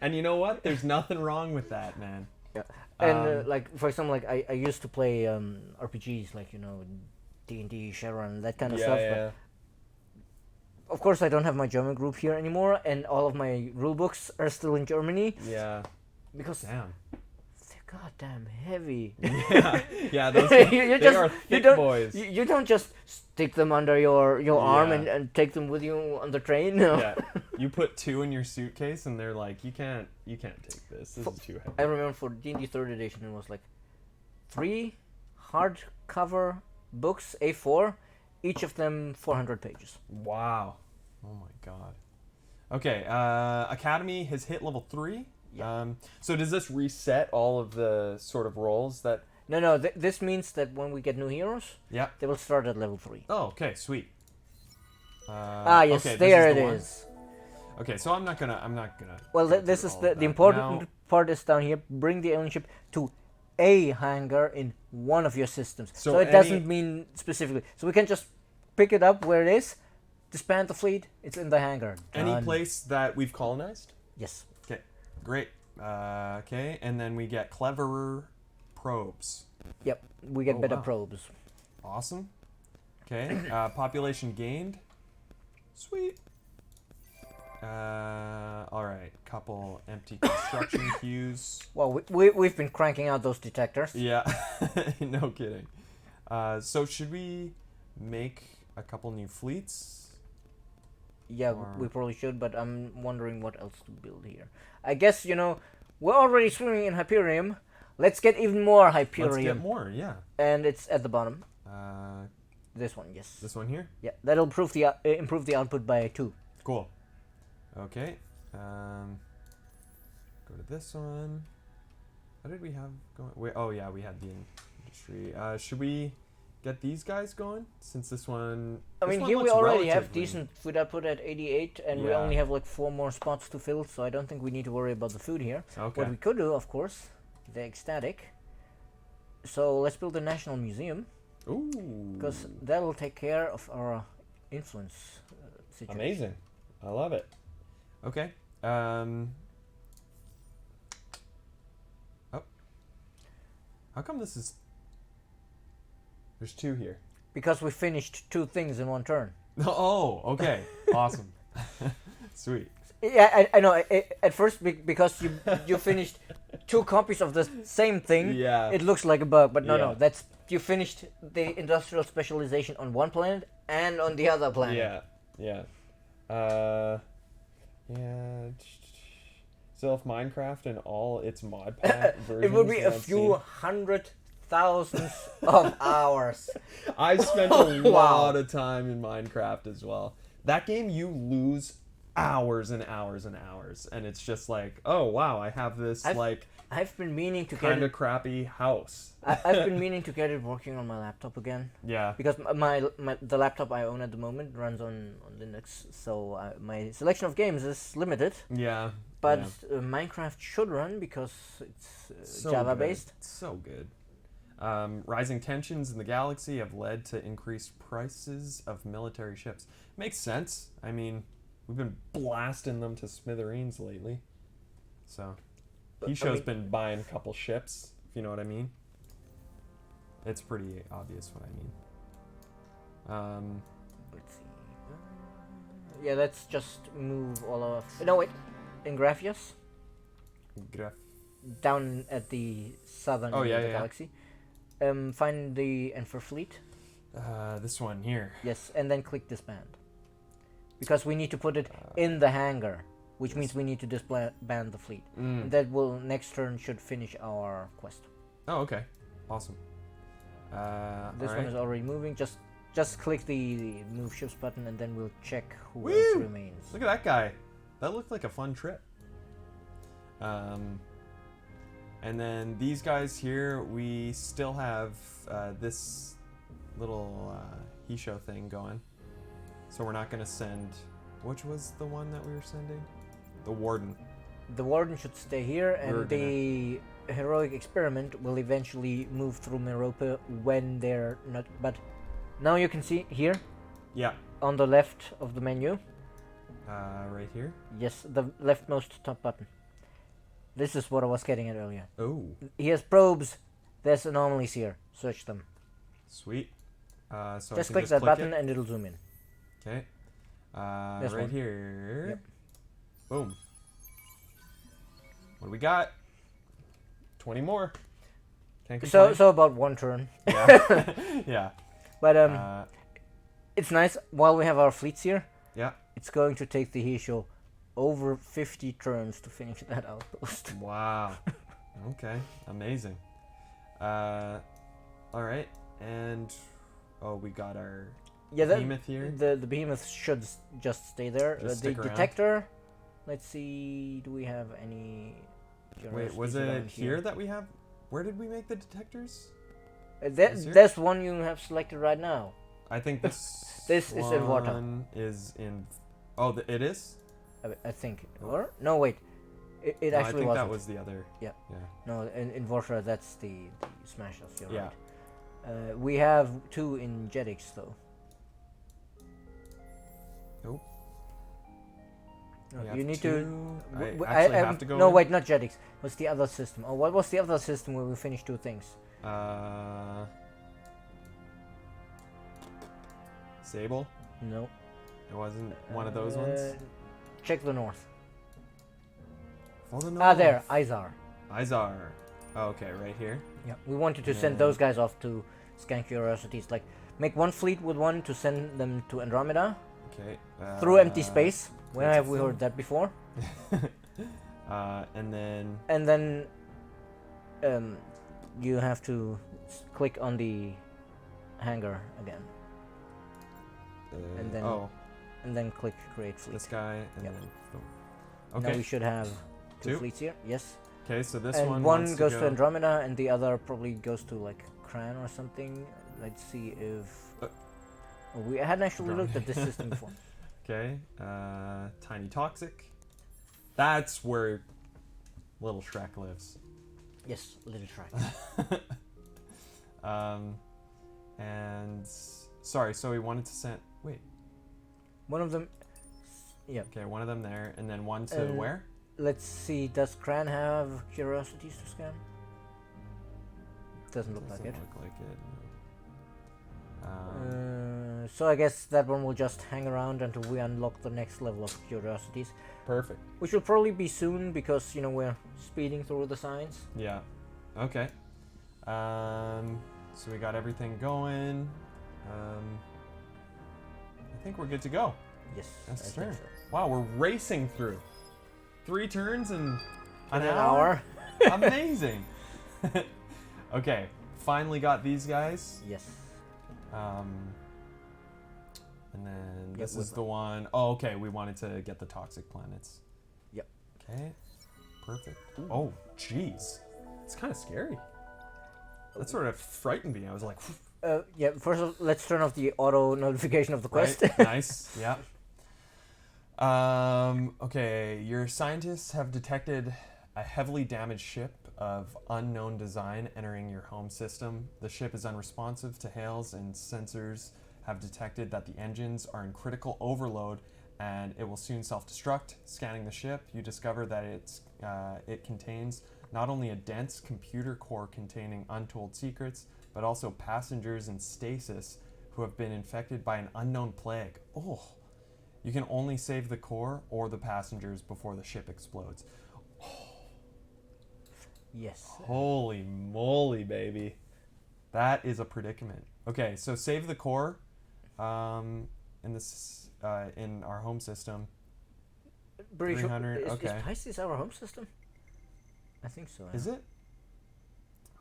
And you know what? There's nothing wrong with that, man. Yeah. And like for example, like I used to play RPGs like D&D, Shadowrun, that kind of stuff. Yeah. of course, I don't have my German group here anymore, and all of my rule books are still in Germany Yeah. because Damn. they're goddamn heavy. Yeah. Yeah. Those You they are thick don't, boys. You don't just stick them under your arm Yeah. and take them with you on the train. No. Yeah. You put 2 in your suitcase, and they're like, you can't take this. This is too I heavy. remember for D&D third edition, it was like 3 hardcover books, A4, each of them 400 pages. Wow. Oh my god. Okay. Academy has hit level 3. Yeah. So does this reset all of the sort of roles that? No, this means that when we get new heroes, Yeah. they will start at level 3. Oh, okay, sweet. Yes, okay, there this it the one. is. Okay, so I'm not gonna. Well, go this through is all the of that. important Now- part is down here. Bring the alien ship to a hangar in one of your systems. So So it any- doesn't mean specifically. So we can just pick it up where it is, disband the fleet. It's in the hangar. Any Done. place that we've colonized. Yes. Okay, great. Okay, and then we get cleverer probes. Yep. We get Oh, better wow. probes. Awesome. Okay, population gained. Sweet. All right, couple empty construction queues. Well, we've been cranking out those detectors. Yeah, no kidding. So should we make a couple new fleets? Yeah, Or- we probably should, but I'm wondering what else to build here. I guess, we're already swimming in Hyperium. Let's get even more Hyperium. Let's get more. Yeah. And it's at the bottom. Uh, This one, yes. this one here. Yeah, that'll improve the output by 2. Cool. Okay. Go to this one. What did we have going? Wait, oh yeah, we had the industry. Should we get these guys going? Since this one. I this mean, one here we looks already have relatively- decent food output at 88, and we Yeah. only have like 4 more spots to fill, so I don't think we need to worry about the food here. Okay. What we could do, of course, the ecstatic. So let's build a national museum, Ooh. because that'll take care of our influence situation. Amazing. I love it. Okay. Oh. How come this is? There's 2 here. Because we finished 2 things in one turn. Oh, okay. Awesome. Sweet. Yeah, I know. At first, because you finished 2 copies of the same thing, Yeah. it looks like a bug. But no, Yeah. that's you finished the industrial specialization on one planet and on the other planet. Yeah. Yeah. Yeah. So if Minecraft and all its mod pack versions. It would be a that I've few seen- hundred thousands of hours. I spent a Wow. lot of time in Minecraft as well. That game, you lose hours and hours and hours, and it's just like, oh wow, I have this I've been meaning to get kind of it. crappy house. I've been meaning to get it working on my laptop again, Yeah. because the laptop I own at the moment runs on Linux, so my selection of games is limited. Yeah. But yeah. Minecraft should run because it's So Java good. based. So good. Rising tensions in the galaxy have led to increased prices of military ships. Makes sense. I mean, we've been blasting them to smithereens lately. So, Hisho's been buying a couple ships, if you know what I mean. It's pretty obvious what I mean. Let's see. Yeah, let's just move all of. No, wait. In Graphius, Graph. down at the southern Oh, end yeah, of the yeah. galaxy, find the Enfer fleet. This one here. Yes, and then click disband. Because we need to put it in the hangar, which means we need to disband the fleet. And that will next turn should finish our quest. Oh, okay. Awesome. This all one right. is already moving. Just click the move ships button, and then we'll check who Woo! else remains. Look at that guy. That looked like a fun trip. And then these guys here, we still have this little Hisho thing going. So we're not going to send... Which was the one that we were sending? The Warden. The warden should stay here, and We're the heroic experiment will eventually move through Merope when they're not. But now you can see here Yeah. on the left of the menu. Right here. Yes, the leftmost top button. This is what I was getting at earlier. Oh, Here's probes. There's anomalies here. Search them. sweet. So I Just can click that click button it. and it'll zoom in. Okay. This right one. here. Yep. Boom. What do we got? 20 more. Can't complain. So about one turn. Yeah. Yeah. But Uh, it's nice while we have our fleets here. yeah. It's going to take the Hisho over 50 turns to finish that outpost. Wow. Okay. Amazing. All right. And we got our Yeah, behemoth here. the behemoth should just stay there. Just The stick around. detector. Let's see. Do we have any? Wait, was curiosities it around here that we have? Where did we make the detectors? Is here? That's one you have selected right now. I think this. This is in Warta. one is in. Oh, it is. I think. Or no, wait. It No, actually I think wasn't. that was the other. Yeah. Yeah. No, in Vorta that's the Smashers. You're Yeah. right. We have 2 in Jetix though. Nope. No, We have you need two. to. I actually have to go. No, in? wait, not Jetix. What's the other system? Oh, what was the other system where we finished 2 things? Sable. No. It wasn't one of those ones. Check the north. For the There, Izar. Izar. Oh, okay, right here. Yeah, we wanted to send Yeah. those guys off to scan curiosities. Like, make one fleet with one to send them to Andromeda Okay. through empty space. Where that's a have we thing. heard that before? And then. And then, you have to click on the hangar again, and then oh, and then click create fleet. this guy, and Yep. then. Boom. Now Okay. we should have 2 Two? fleets here. Yes. Okay, so this And one. one wants goes to to go. Andromeda, and the other probably goes to like Kran or something. Let's see if. Oh, we hadn't actually looked at this system before. Okay. Tiny Toxic. That's where Little Shrek lives. Yes, little track. And sorry, so we wanted to send. Wait. One of them. Yeah. Okay, one of them there, and then one to And- where? Let's see. Does Kran have curiosities to scan? Doesn't look like it. Doesn't look like it. So I guess that one will just hang around until we unlock the next level of curiosities, Perfect. which will probably be soon because we're speeding through the signs. Yeah. Okay. So we got everything going. I think we're good to go. Yes, That's I the think turn. so. Wow, we're racing through 3 turns in In an an hour. hour. Amazing. Okay, finally got these guys. Yes. And then Yep, this with is the one oh okay, we wanted to get the toxic planets. Yep. Okay, perfect. Oh, jeez. It's kind of scary. That sort of frightened me. I was like, Yeah. First, of all, let's turn off the auto notification of the quest. right? Nice, yeah. Okay, your scientists have detected a heavily damaged ship of unknown design entering your home system. The ship is unresponsive to hails, and sensors have detected that the engines are in critical overload, and it will soon self-destruct. Scanning the ship, you discover that it contains not only a dense computer core containing untold secrets, but also passengers in stasis who have been infected by an unknown plague. Oh, you can only save the core or the passengers before the ship explodes. Yes. Holy moly, baby. That is a predicament. Okay, so save the core in this in our home system. Pretty sure. 300, Is okay. Pisces our home system? I think so. Is yeah. it?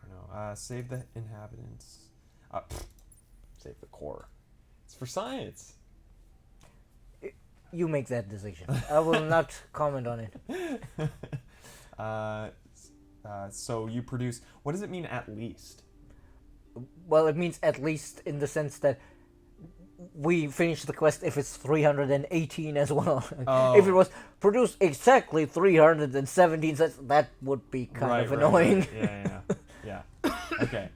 I don't know. Save the inhabitants. Save the core. It's for science. You make that decision. I will not comment on it. So you produce. What does it mean at least? Well, it means at least in the sense that we finish the quest if it's 318 as well. Oh. If it was produced exactly 317, that would be kind of annoying. Right. Yeah. Okay.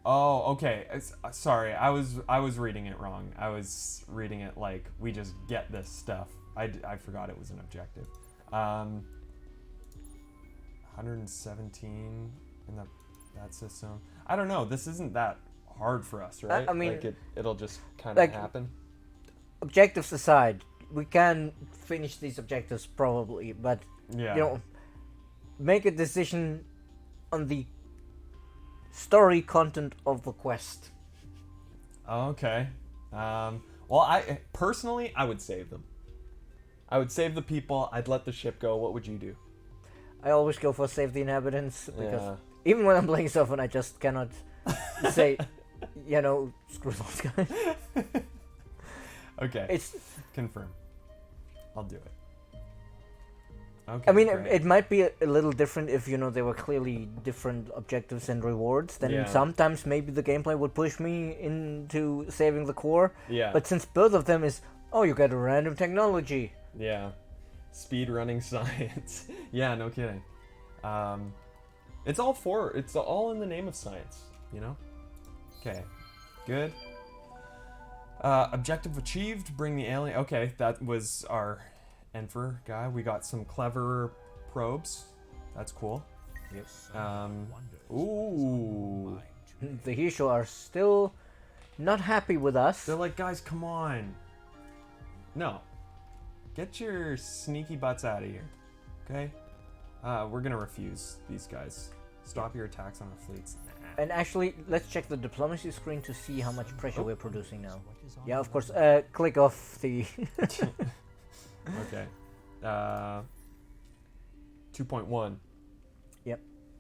Oh, okay. Sorry, I was reading it wrong. I was reading it like we just get this stuff. I forgot it was an objective. 117 in that system. I don't know. This isn't that hard for us, right? I mean, like it'll just kind of like- happen. Objectives aside, we can finish these objectives probably, but Yeah. you know, make a decision on the story content of the quest. Okay. Well, I personally, I would save them. I would save the people. I'd let the ship go. What would you do? I always go for save the inhabitants because Yeah. even when I'm playing Sophon, I just cannot say, you know, screw those guys. Okay. It's. Confirm. I'll do it. Okay. I mean, great. it might be a little different if you know there were clearly different objectives and rewards. Then Yeah. sometimes maybe the gameplay would push me into saving the core. Yeah. But since both of them is, oh, you get a random technology. Yeah. Speed running science. Yeah, no kidding. It's all in the name of science, you know? Okay. Good. Objective achieved, bring the alien. Okay, that was our Enfer guy. We got some clever probes. That's cool. Ooh. The Hisho are still not happy with us. They're like, guys, come on. No. Get your sneaky butts out of here. Okay? We're gonna refuse these guys. Stop your attacks on our fleets. Nah. And actually, let's check the diplomacy screen to see how much pressure we're producing now. Yeah, of course. Click off the. Okay. 2.1.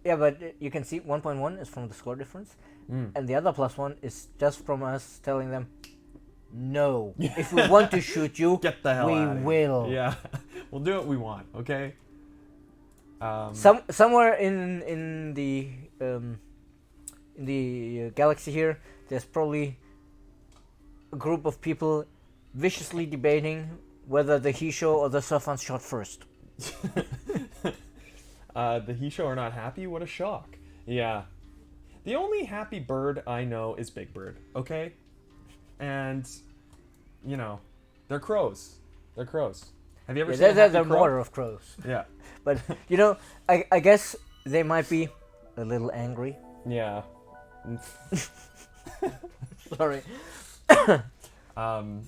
Yeah, but you can see 1.1 is from the score difference, and the other +1 is just from us telling them, no. If we want to shoot you, Get the hell we out of here. will. Yeah. We'll do what we want, okay? Somewhere in the galaxy here, there's probably a group of people viciously debating whether the Hisho or the Sophon shot first. The Hisho are not happy? What a shock. Yeah. The only happy bird I know is Big Bird, okay? And, you know, they're crows. They're crows. Have you ever seen a They're happy the crow? mother of crows. Yeah. But, you know, I guess they might be a little angry. Yeah. Sorry. Um,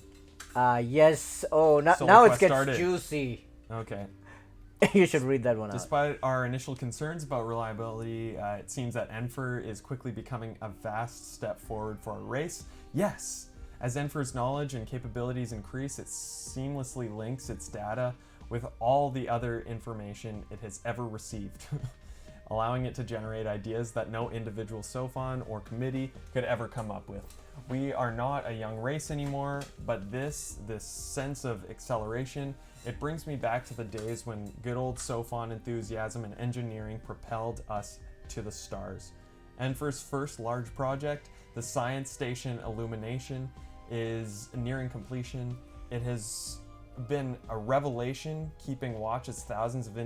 Yes. Oh, So now the it quest gets started. juicy. okay. You should read that one out. Despite our initial concerns about reliability, it seems that Enfer is quickly becoming a vast step forward for our race. Yes! As Enfer's knowledge and capabilities increase, it seamlessly links its data with all the other information it has ever received, allowing it to generate ideas that no individual Sophon or committee could ever come up with. We are not a young race anymore, but this sense of acceleration, it brings me back to the days when good old Sophon enthusiasm and engineering propelled us to the stars. Enfer's first large project, the Science Station Illumination, is nearing completion. It has been a revelation keeping watch as thousands of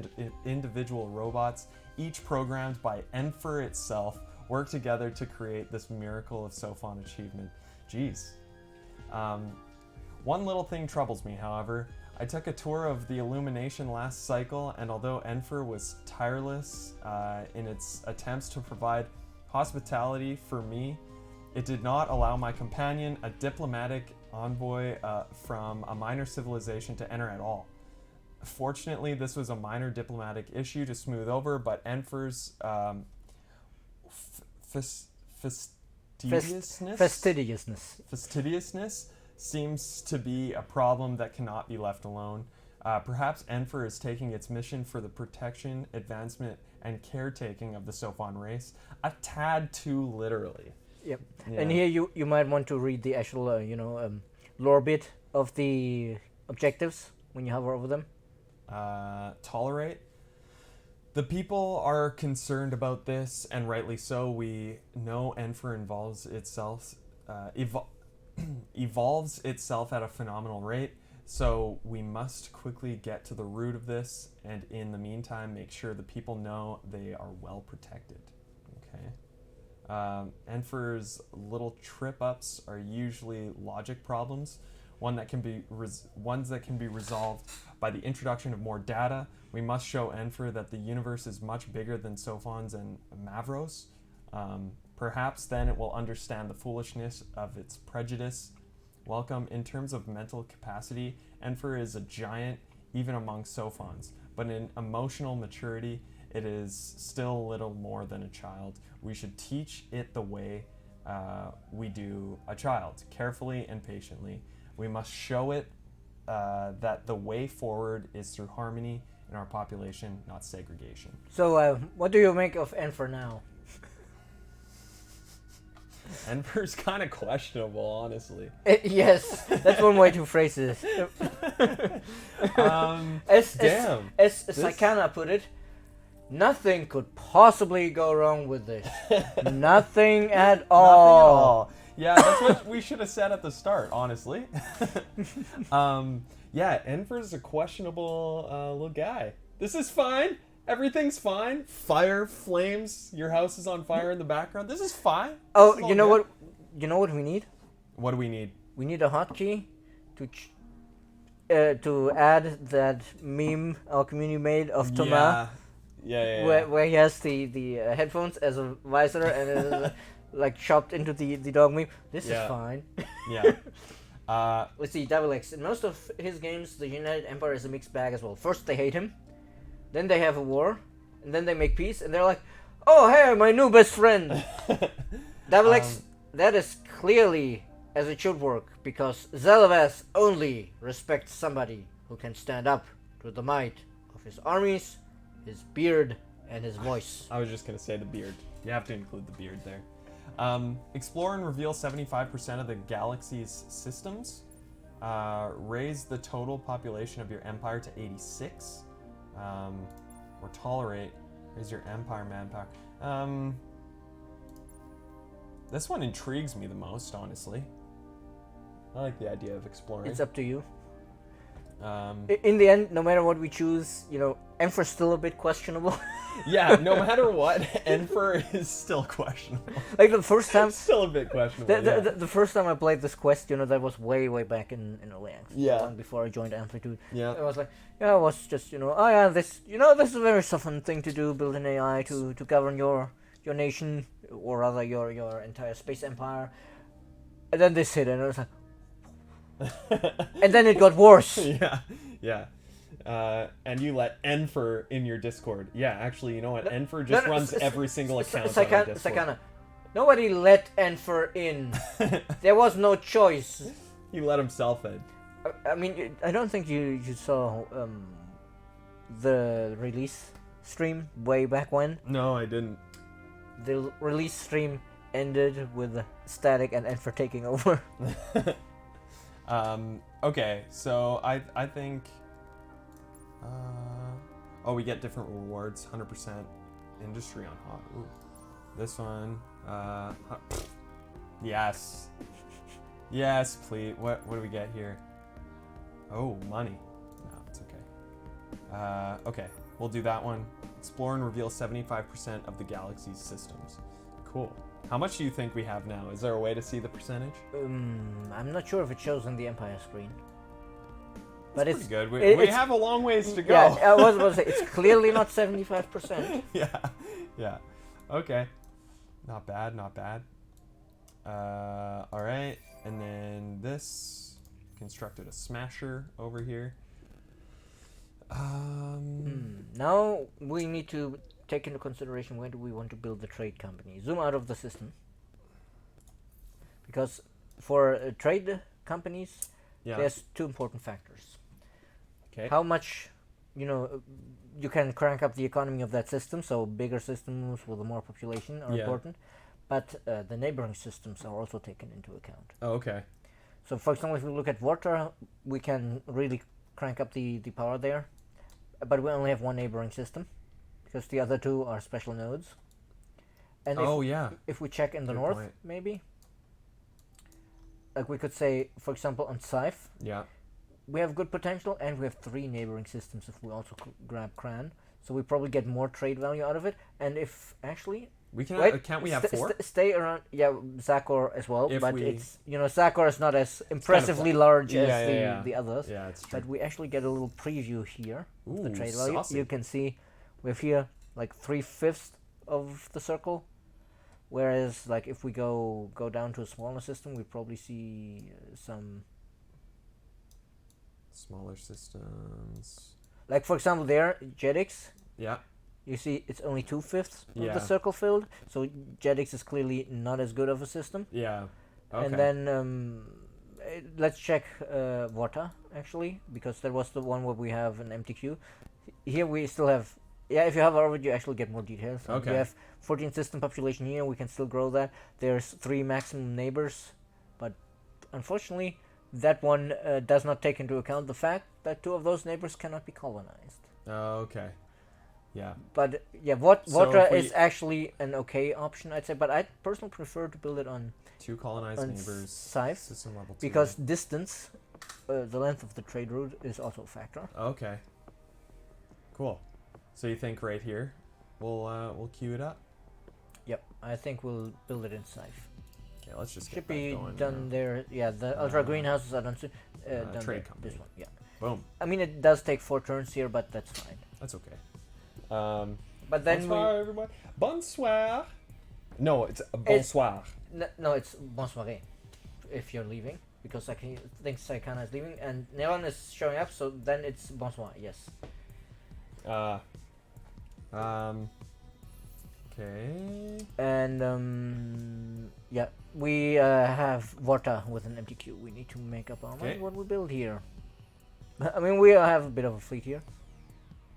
individual robots, each programmed by Enfer itself, work together to create this miracle of Sophon achievement. Jeez. One little thing troubles me, however. I took a tour of the Illumination last cycle, and although Enfer was tireless in its attempts to provide hospitality for me, it did not allow my companion, a diplomatic envoy from a minor civilization, to enter at all. Fortunately, this was a minor diplomatic issue to smooth over, but Enfer's fastidiousness seems to be a problem that cannot be left alone. Perhaps Enfer is taking its mission for the protection, advancement, and caretaking of the Sophon race a tad too literally. Yep. Yeah. And here you might want to read the actual lore bit of the objectives when you hover over them. Tolerate. The people are concerned about this, and rightly so. We know Enfer evolves itself at a phenomenal rate, so we must quickly get to the root of this, and in the meantime, make sure the people know they are well protected. Okay. Enfer's little trip-ups are usually logic problems, ones that can be resolved by the introduction of more data. We must show Enfer that the universe is much bigger than Sophons and Mavros. Perhaps then it will understand the foolishness of its prejudice. Welcome, in terms of mental capacity, Enfer is a giant even among Sophons, but in emotional maturity, it is still little more than a child. We should teach it the way we do a child, carefully and patiently. We must show it that the way forward is through harmony in our population, not segregation. So, what do you make of Enfer now? Enfer's kind of questionable, honestly. Yes, that's one way to phrase this. As Sakana put it, nothing could possibly go wrong with this. Nothing at all. Yeah, that's what we should have said at the start, honestly. Yeah, Enfer's a questionable little guy. This is fine. Everything's fine. Fire, flames, your house is on fire in the background. This is fine. Oh, This is you know all what? You know what we need? What do we need? We need a hotkey to add that meme our community made of Thomas, Yeah. where he has the headphones as a visor and it is like chopped into the dog meme. This is Yeah. fine. Yeah. Let's see, Devil X. In most of his games, the United Empire is a mixed bag as well. First they hate him, then they have a war, and then they make peace, and they're like, "Oh hey, my new best friend." Devil X, that is clearly as it should work, because Zelavas only respects somebody who can stand up to the might of his armies, his beard, and his voice. I was just going to say the beard. You have to include the beard there. Explore and reveal 75% of the galaxy's systems. Raise the total population of your empire to 86. Or tolerate. Raise your empire manpower. This one intrigues me the most, honestly. I like the idea of exploring. It's up to you. Um, In the end, no matter what we choose, Enfer's still a bit questionable. yeah, no matter what, Enfer is still questionable. Like the first time, Still a bit questionable. the first time I played this quest, that was way back in Alliance. Yeah. Long before I joined Amplitude. Yeah. I was like, I was just, oh yeah, this is a very fun thing to do, build an AI to govern your nation, or rather your entire space empire. And then this hit, and I was like, and then it got worse. Yeah. And you let Enfer in your Discord. Yeah, actually, you know what? Enfer just runs every single account on our Discord. Sakana, nobody let Enfer in. There was no choice. He let himself in. I mean, I don't think you saw the release stream way back when. No, I didn't. The release stream ended with Static and Enfer taking over. Okay, so I think... we get different rewards. 100% industry on hot. Ooh. This one... yes. Yes, please. What do we get here? Oh, money. No, it's okay. Okay, we'll do that one. Explore and reveal 75% of the galaxy's systems. Cool. How much do you think we have now? Is there a way to see the percentage? I'm not sure if it shows on the Empire screen. But It's it's pretty good. it- We it's- have a long ways to go. Yeah, I was about to say, it's clearly not 75%. Yeah. Okay. Not bad, not bad. Alright. And then this constructed a smasher over here. Now we need to take into consideration where do we want to build the trade company. Zoom out of the system. Because for trade companies, Yeah. there's two important factors. Okay. How much, you can crank up the economy of that system, so bigger systems with more population are Yeah. important. But the neighboring systems are also taken into account. Oh, okay. So for example, if we look at Vorta, we can really crank up the power there. But we only have one neighboring system, because the other two are special nodes. And Yeah. if we check in the Good north, point. maybe, like we could say, for example, on Scythe, Yeah. we have good potential, and we have 3 neighboring systems if we also grab Kran. So we probably get more trade value out of it. And if actually... We can. Wait, Can't we have 4? Stay around, Zakor as well, If but we- it's, Zakor is not as impressively large as the others. Yeah, it's true. But we actually get a little preview here of the Ooh, trade value. saucy. You can see we have here like 3/5 of the circle. Whereas, like, if we go down to a smaller system, we probably see some. Smaller systems. Like, for example, there, Jetix, Yeah. you see it's only 2/5 of Yeah. the circle filled, so Jetix is clearly not as good of a system. Yeah. Okay. And then let's check Vorta, actually, because that was the one where we have an empty queue. Here we still have. Yeah, if you have Harvard, you actually get more details. Okay. We have 14 system population here. We can still grow that. There's 3 maximum neighbors, but unfortunately, that one does not take into account the fact that 2 of those neighbors cannot be colonized. Okay. Yeah. But yeah, So Vorta if we- is actually an okay option, I'd say. But I personally prefer to build it on 2 colonized On neighbors. Scythe, System level 2. because distance, the length of the trade route, is also a factor. Okay. Cool. So you think right here, we'll queue it up. Yep, I think we'll build it in Scythe. Okay, let's just Should get that be going. done now. there. Yeah, the ultra Uh, greenhouses are done soon. Done trade there, company. this one, yeah. Boom. I mean, it does take 4 turns here, but that's fine. That's okay. But then Bonsoir, everybody. Bonsoir. No, it's bonsoir. no, it's bonsoir if you're leaving, because I think Saikana is leaving and Neon is showing up, so then it's bonsoir. Yes. Okay. And yeah, we have Vorta with an empty queue. We need to make up our mind Okay. what we build here. I mean, we have a bit of a fleet here.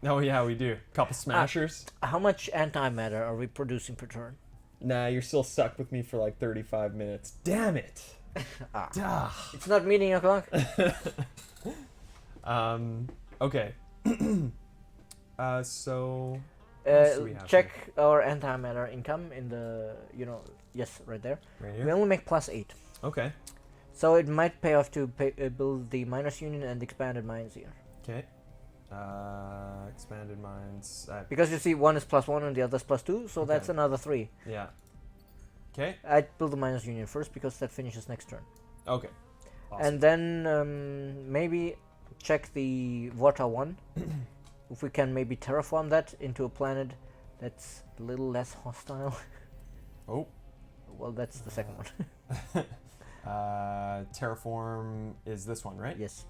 Oh yeah, we do. Couple smashers. How much antimatter are we producing per turn? Nah, you're still stuck with me for like 35 minutes. Damn it. Duh. It's not meeting o'clock. Okay. So what else do we have Check our antimatter income in the, yes, right there. right We here. only make +8. Okay. So it might pay off to build the miners union and expanded mines here. Okay. Expanded mines. Because you see, one is +1 and the other is +2, so that's Okay. another 3. Yeah. Okay. I'd build the miners union first because that finishes next turn. Okay. Awesome. And then maybe check the Vorta 1. If we can maybe terraform that into a planet that's a little less hostile. Oh. Well, that's the second one. Terraform is this one, right? Yes.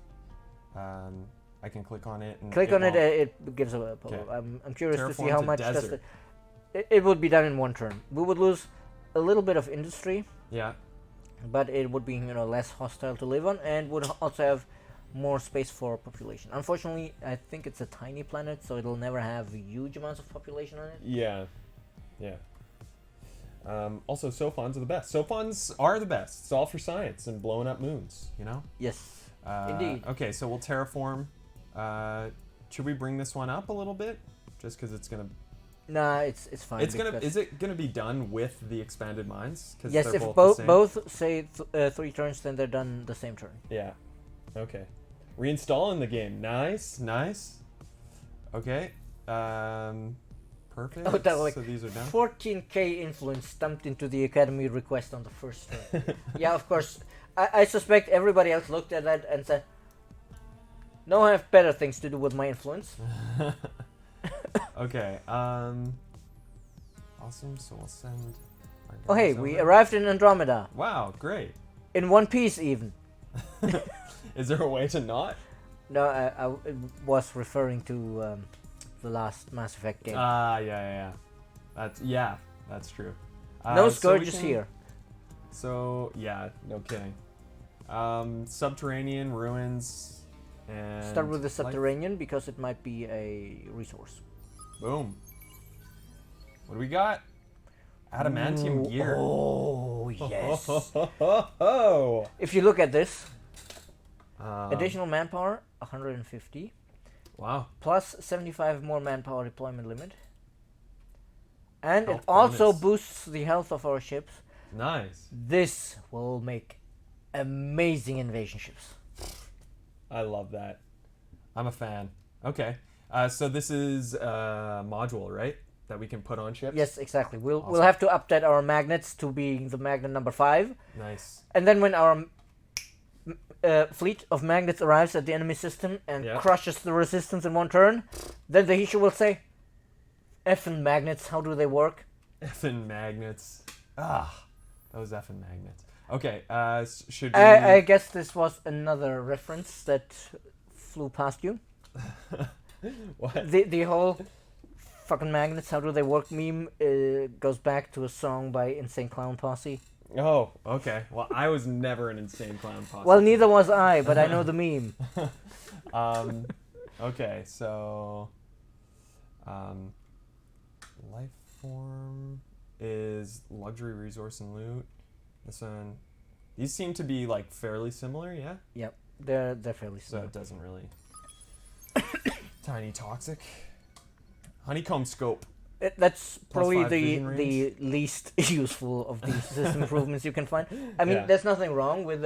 I can click on it and Click on it, won't- it gives a poll. Okay. I'm curious to see Terraform how to much does desert. it would be done in 1 turn. We would lose a little bit of industry, Yeah. but it would be less hostile to live on and would also have more space for population. Unfortunately, I think it's a tiny planet, so it'll never have huge amounts of population on it. Yeah. Yeah. Also, Sophons are the best. Sophons are the best. It's all for science and blowing up moons, you know? Yes, indeed. Okay, so we'll terraform. Should we bring this one up a little bit? Just because it's gonna. Nah, it's fine. It's gonna. because- Is it gonna be done with the expanded mines? Because Yes, they're if both the both same? both say 3 turns, then they're done the same turn. Yeah. Okay. Reinstalling the game. Nice. Nice. Okay. Perfect. Oh, that was like so these are done. 14k influence dumped into the academy request on the first turn. Yeah, of course. I suspect everybody else looked at that and said, "No, I have better things to do with my influence." Okay. Awesome. So we'll send. our Oh, hey, guys we over. arrived in Andromeda Wow. Great. in one piece, even. Is there a way to not? No, I was referring to the last Mass Effect game. Yeah. That's true. No so we scourges can- here. So yeah, no kidding. Subterranean ruins and Start with the life- subterranean because it might be a resource. Boom. What do we got? Adamantium Ooh, gear. Oh yes. Oh. If you look at this, additional manpower 150 Wow. plus 75 more manpower deployment limit, and it Health also bonus. boosts the health of our ships. Nice. This will make amazing invasion ships. I love that. I'm a fan. Okay. So this is a module, right? That we can put on ships? Yes, exactly. We'll Awesome. have to update our magnets to being the magnet number 5, Nice. and then when our fleet of magnets arrives at the enemy system and Yeah. crushes the resistance in 1 turn, then the Hishu will say, "Effing magnets, how do they work?" Effing magnets. Ah, those effing magnets. Okay, should we... I guess this was another reference that flew past you. What? The whole fucking magnets, how do they work meme goes back to a song by Insane Clown Posse. Oh, okay. Well, I was never an Insane Clown Posse. Well, neither was I, but I know the meme. Okay, so... life form is luxury, resource, and loot. This one... These seem to be, like, fairly similar, yeah? Yep, they're fairly So similar. it doesn't really... Tiny toxic. Honeycomb scope. That's Plus probably 5 the vision the least useful of these system improvements you can find. I mean, Yeah. there's nothing wrong with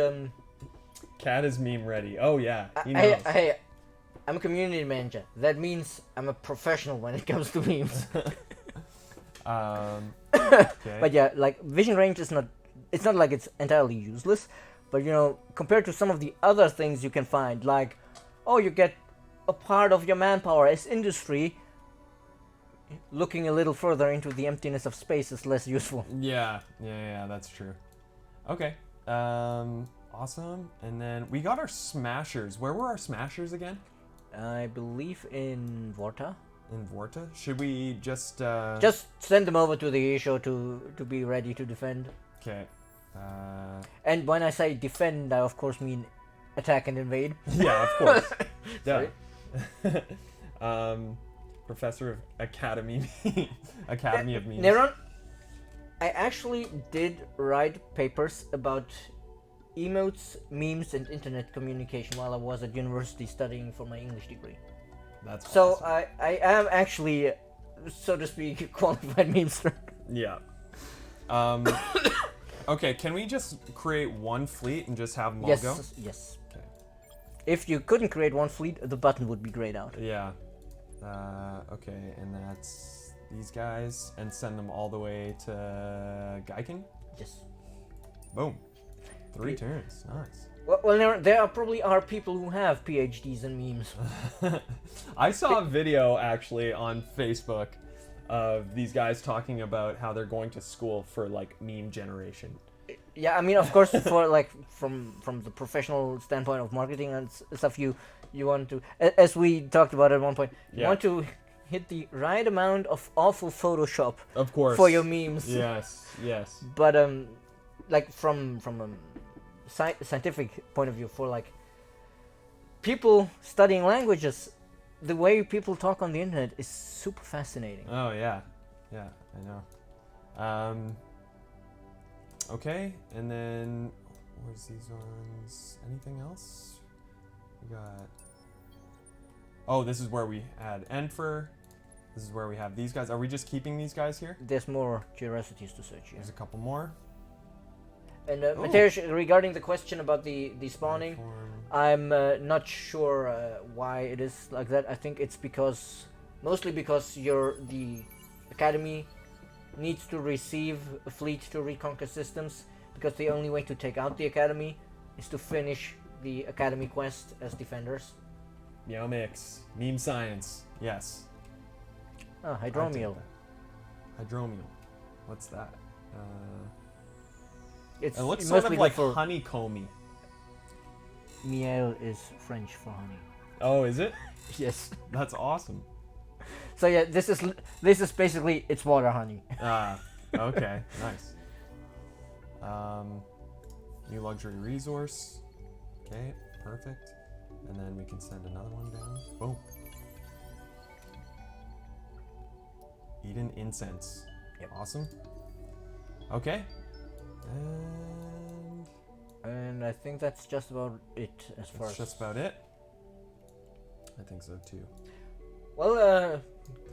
Cat is meme ready. Oh, yeah. He knows. I'm a community manager. That means I'm a professional when it comes to memes. Okay. But yeah, like vision range is not. It's not like it's entirely useless, but you know, compared to some of the other things you can find, like, oh, you get a part of your manpower as industry. Looking a little further into the emptiness of space is less useful. Yeah, that's true. Okay. Awesome. And then we got our smashers. Where were our smashers again? I believe in Vorta. In Vorta? Should we just Just send them over to the show to be ready to defend. Okay. And when I say defend, I of course mean attack and invade. Yeah, of course. Sorry. Yeah. Professor of Academy Academy of Memes. Neron, I actually did write papers about emotes, memes, and internet communication while I was at university studying for my English degree. That's So awesome. I am actually, so to speak, a qualified memester. Yeah. Okay, can we just create one fleet and just have them all go? Yes. Okay. If you couldn't create one fleet, the button would be grayed out. Yeah. Okay, and that's these guys, and send them all the way to Gaiken. Yes. Boom. 3 Okay. turns. Nice. Well, there are probably people who have PhDs in memes. I saw a video actually on Facebook of these guys talking about how they're going to school for like meme generation. Yeah, I mean, of course, for like from the professional standpoint of marketing and stuff, you want to, as we talked about at one point, you Yeah. want to hit the right amount of awful Photoshop Of course. for your memes. Yes. But like from a scientific point of view, for like people studying languages, the way people talk on the internet is super fascinating. Oh yeah, I know. Okay, and then where's these ones? Anything else? We got. Oh, this is where we had Enfer. This is where we have these guys. Are we just keeping these guys here? There's more curiosities to search here. There's a couple more. And Mateusz, regarding the question about the spawning, I'm not sure why it is like that. I think it's mostly because the academy needs to receive a fleet to reconquer systems, because the only way to take out the academy is to finish the academy quest as defenders. Meow-mix. Meme science. Yes. Oh, I Hydromiel. take that. Hydromiel. What's that? It's It looks mostly sort of like for honeycomby. miel is French for honey. Oh, is it? Yes. That's awesome. So yeah, this is basically it's water honey. Okay, nice. New luxury resource. Okay, perfect. And then we can send another one down. Boom. Eden incense. Yep. Awesome. Okay. And I think that's just about it as far That's as. just about it. I think so too. Well,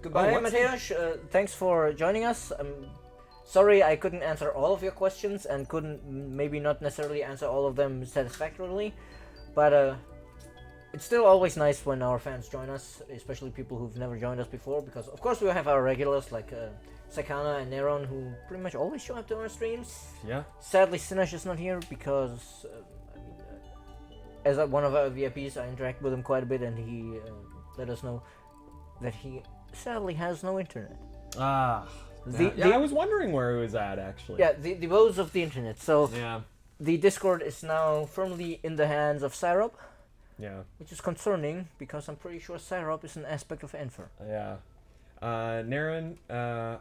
goodbye, what's Mateusz. Thanks for joining us. I'm sorry I couldn't answer all of your questions and couldn't maybe not necessarily answer all of them satisfactorily, but it's still always nice when our fans join us, especially people who've never joined us before, because of course we have our regulars like Sakana and Neron, who pretty much always show up to our streams. Yeah. Sadly, Sinesh is not here because, as one of our VIPs, I interact with him quite a bit, and he let us know that he sadly has no internet. I was wondering where it was at actually. Yeah, the woes of the internet. So Yeah. the Discord is now firmly in the hands of Syrup, Yeah. which is concerning because I'm pretty sure Syrup is an aspect of Enfer. Yeah. Naren,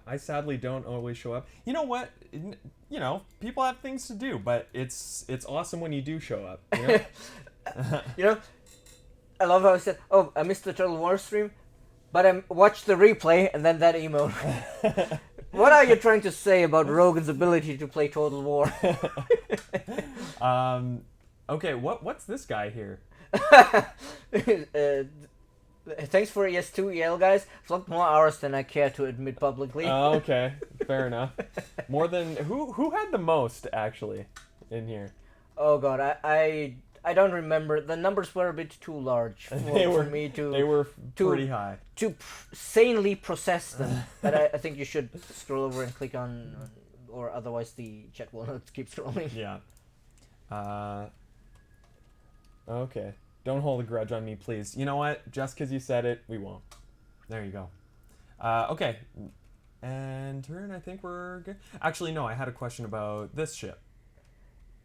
I sadly don't always show up. You know what? You know, people have things to do, but it's awesome when you do show up. You know? You know, I love how I said, "Oh, I missed the Turtle War stream," but I watched the replay and then that emote. What are you trying to say about Rogan's ability to play Total War? Okay, what's this guy here? Thanks for ES2 EL, guys. Flogged more hours than I care to admit publicly. Oh, okay, fair enough. More than who had the most actually in here? Oh god, I don't remember. The numbers were a bit too large for me to. They were pretty high. To sanely process them. But I think you should scroll over and click on, or otherwise the chat will not keep scrolling. Yeah. Okay. Don't hold a grudge on me, please. You know what? Just because you said it, we won't. There you go. Okay. And turn, I think we're good. Actually, no, I had a question about this ship.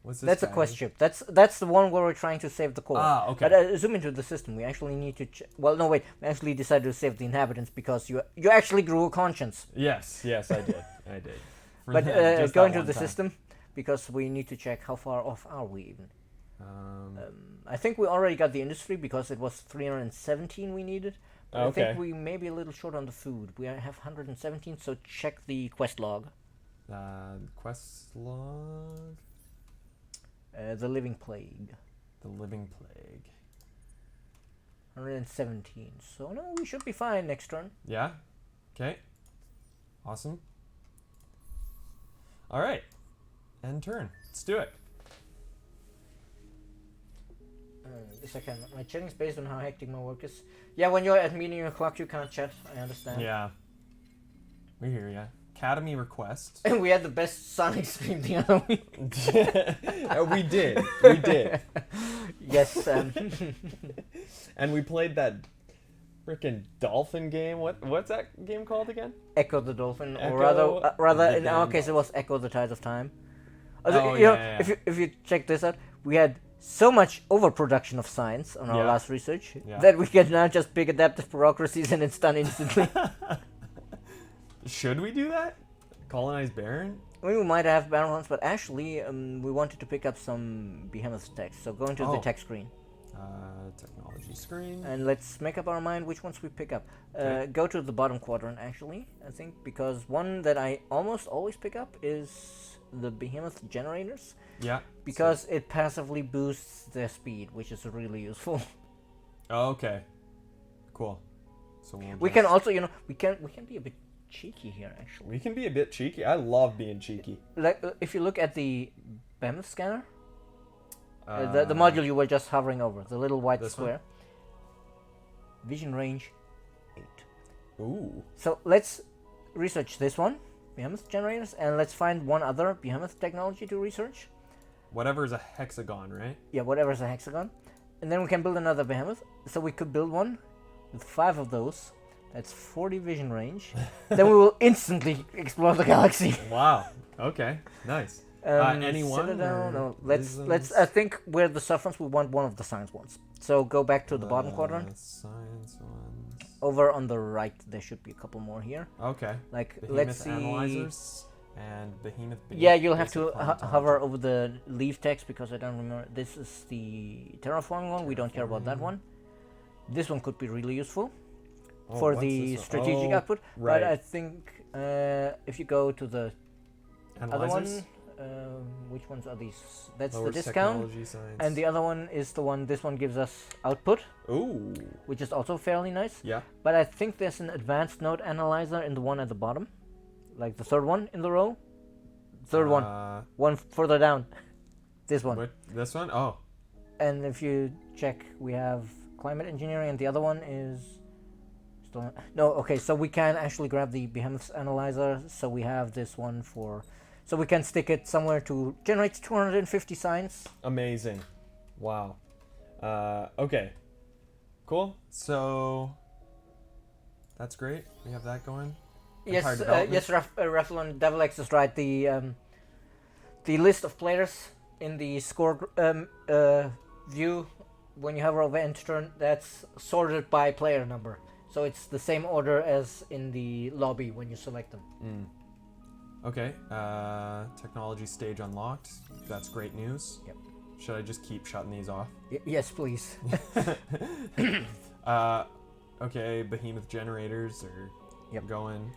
What's this That's a guy? quest ship. That's the one where we're trying to save the core. Ah, okay. But zoom into the system. We actually need to. Well, no, wait. We actually decided to save the inhabitants because you actually grew a conscience. Yes, I did. I did. But Just go that into one the time. system because we need to check how far off are we even. Um, I think we already got the industry because it was 317 we needed. But I think Okay. we may be a little short on the food. We have 117, so check the quest log. quest log. The Living Plague. The Living Plague. 117. So no, we should be fine next turn. Yeah. Okay. Awesome. All right. End turn. Let's do it. Yes, I can. My chatting's based on how hectic my work is. Yeah, when you're at meeting o'clock, you can't chat. I understand. Yeah. We hear ya. Academy request. And we had the best Sonic stream the other week. We did. We did. Yes. And we played that freaking dolphin game. What's that game called again? Echo the Dolphin, Echo or rather, the in our damn case, it was Echo the Tides of Time. Oh, You know, yeah. if you check this out, we had so much overproduction of science on our Yeah. last research Yeah. that we can now just pick adaptive bureaucracies and it's done instantly. Should we do that? Colonize Baron? I mean, we might have barren ones, but actually, we wanted to pick up some behemoth text. So go into the Oh. text screen Technology screen. and let's make up our mind which ones we pick up. Okay. Go to the bottom quadrant, actually, I think, because one that I almost always pick up is the behemoth generators, Yeah. because it passively boosts their speed, which is really useful. Oh, okay. Cool. So we'll We just- can also, we can be a bit cheeky here, actually. We can be a bit cheeky. I love being cheeky. Like, if you look at the behemoth scanner, the module you were just hovering over, the little white this one? square. Vision range 8. Ooh. So let's research this one, behemoth generators, and let's find one other behemoth technology to research. Whatever is a hexagon, right? Yeah, whatever's a hexagon. And then we can build another behemoth. So we could build one with 5 of those. That's 40 vision range. Then we will instantly explore the galaxy. Wow. Okay. Nice. Anyone? Citadel, or no, let's. isms? I think where the sufferance, we want one of the science ones. So go back to the bottom quadrant. Science ones. Over on the right, there should be a couple more here. Okay. Like, Behemoth let's see. analyzers and behemoth. Yeah, you'll have to basic plant hover intelligence. over the leave text because I don't remember. This is the terraforming one. We don't care about that Terraforming. one. This one could be really useful Oh, for what's the this one? strategic Oh, output. Right. But I think if you go to the other one, Analyzers? which ones are these? That's Lower the discount. technology science. And the other one is the one. This one gives us output, Ooh. which is also fairly nice. Yeah. But I think there's an advanced node analyzer in the one at the bottom, like the third one in the row. Third one further down. This one. What? This one? Oh. And if you check, we have climate engineering, and the other one is still no. Okay, so we can actually grab the behemoth analyzer. So we have this one for, so we can stick it somewhere to generate 250 science. Amazing. Wow. Okay. Cool. So that's great. We have that going. Yes, Empire Development? yes, Rathlon Devil X is right. The list of players in the score view when you hover over end turn, that's sorted by player number. So it's the same order as in the lobby when you select them. Okay. Technology stage unlocked. That's great news. Yep. Should I just keep shutting these off? Yes, please. Okay. Behemoth generators are Yep. going.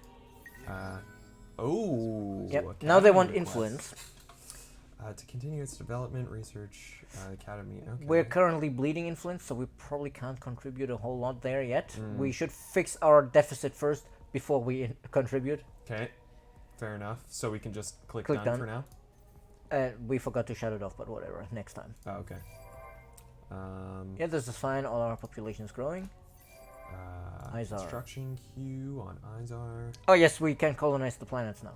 Oh. Yep. Now they academy want requests. influence. To continue its development, research academy. Okay. We're currently bleeding influence, so we probably can't contribute a whole lot there yet. Mm. We should fix our deficit first before we contribute. Okay. Fair enough. So we can just click Click done done. for now. We forgot to shut it off, but whatever. Next time. Oh, okay. Yeah, this is fine. All our population is growing. Izar. Construction queue on Izar. Oh yes, we can colonize the planets now.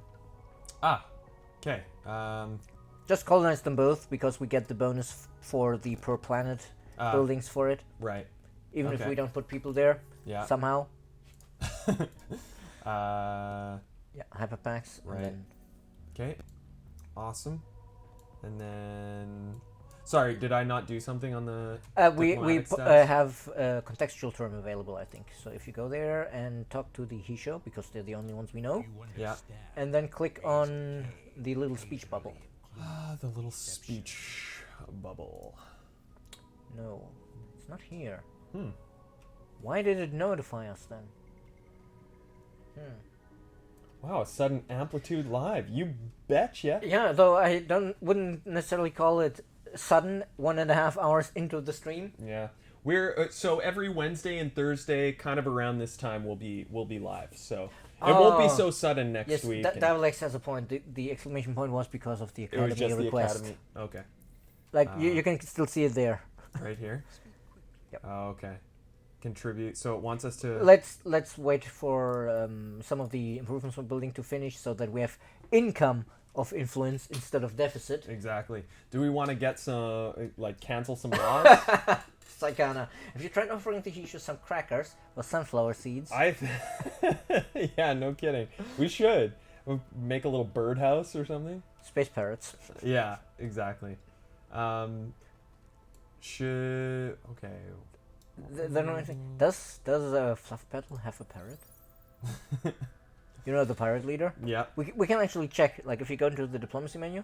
Ah. Okay. Just colonize them both because we get the bonus for the per planet buildings for it. Right. Even if okay. we don't put people there Yeah. somehow. uh. Yeah, hyperpacks. Right. And then Okay. Awesome. And then. Sorry, did I not do something on the? we diplomatic stats? have a contextual term available, I think. So if you go there and talk to the Hisho, because they're the only ones we know, Yeah. and then click on the little speech bubble. The little speech bubble. No, it's not here. Hmm. Why did it notify us then? Wow, a sudden amplitude live. You betcha. Yeah, though I wouldn't necessarily call it sudden 1.5 hours into the stream. Yeah. We're so every Wednesday and Thursday, kind of around this time, we'll be live. So it won't be Oh. so sudden next Yes, week. Devil X has a point. The exclamation point was because of the It was Academy just request. the academy. Okay. Like you can still see it there. Right here. Yep. Oh, okay. Contribute. So it wants us to. Let's wait for some of the improvements we're building to finish so that we have income of influence instead of deficit. Exactly. Do we want to get some cancel some laws? Saikana, have you tried offering the Hishu some crackers or sunflower seeds? Yeah, no kidding. We should make a little birdhouse or something. Space parrots. Yeah, exactly. Should okay. The annoying thing. Does Fluff Petal have a parrot? You know the pirate leader? Yeah. We can actually check. Like if you go into the diplomacy menu,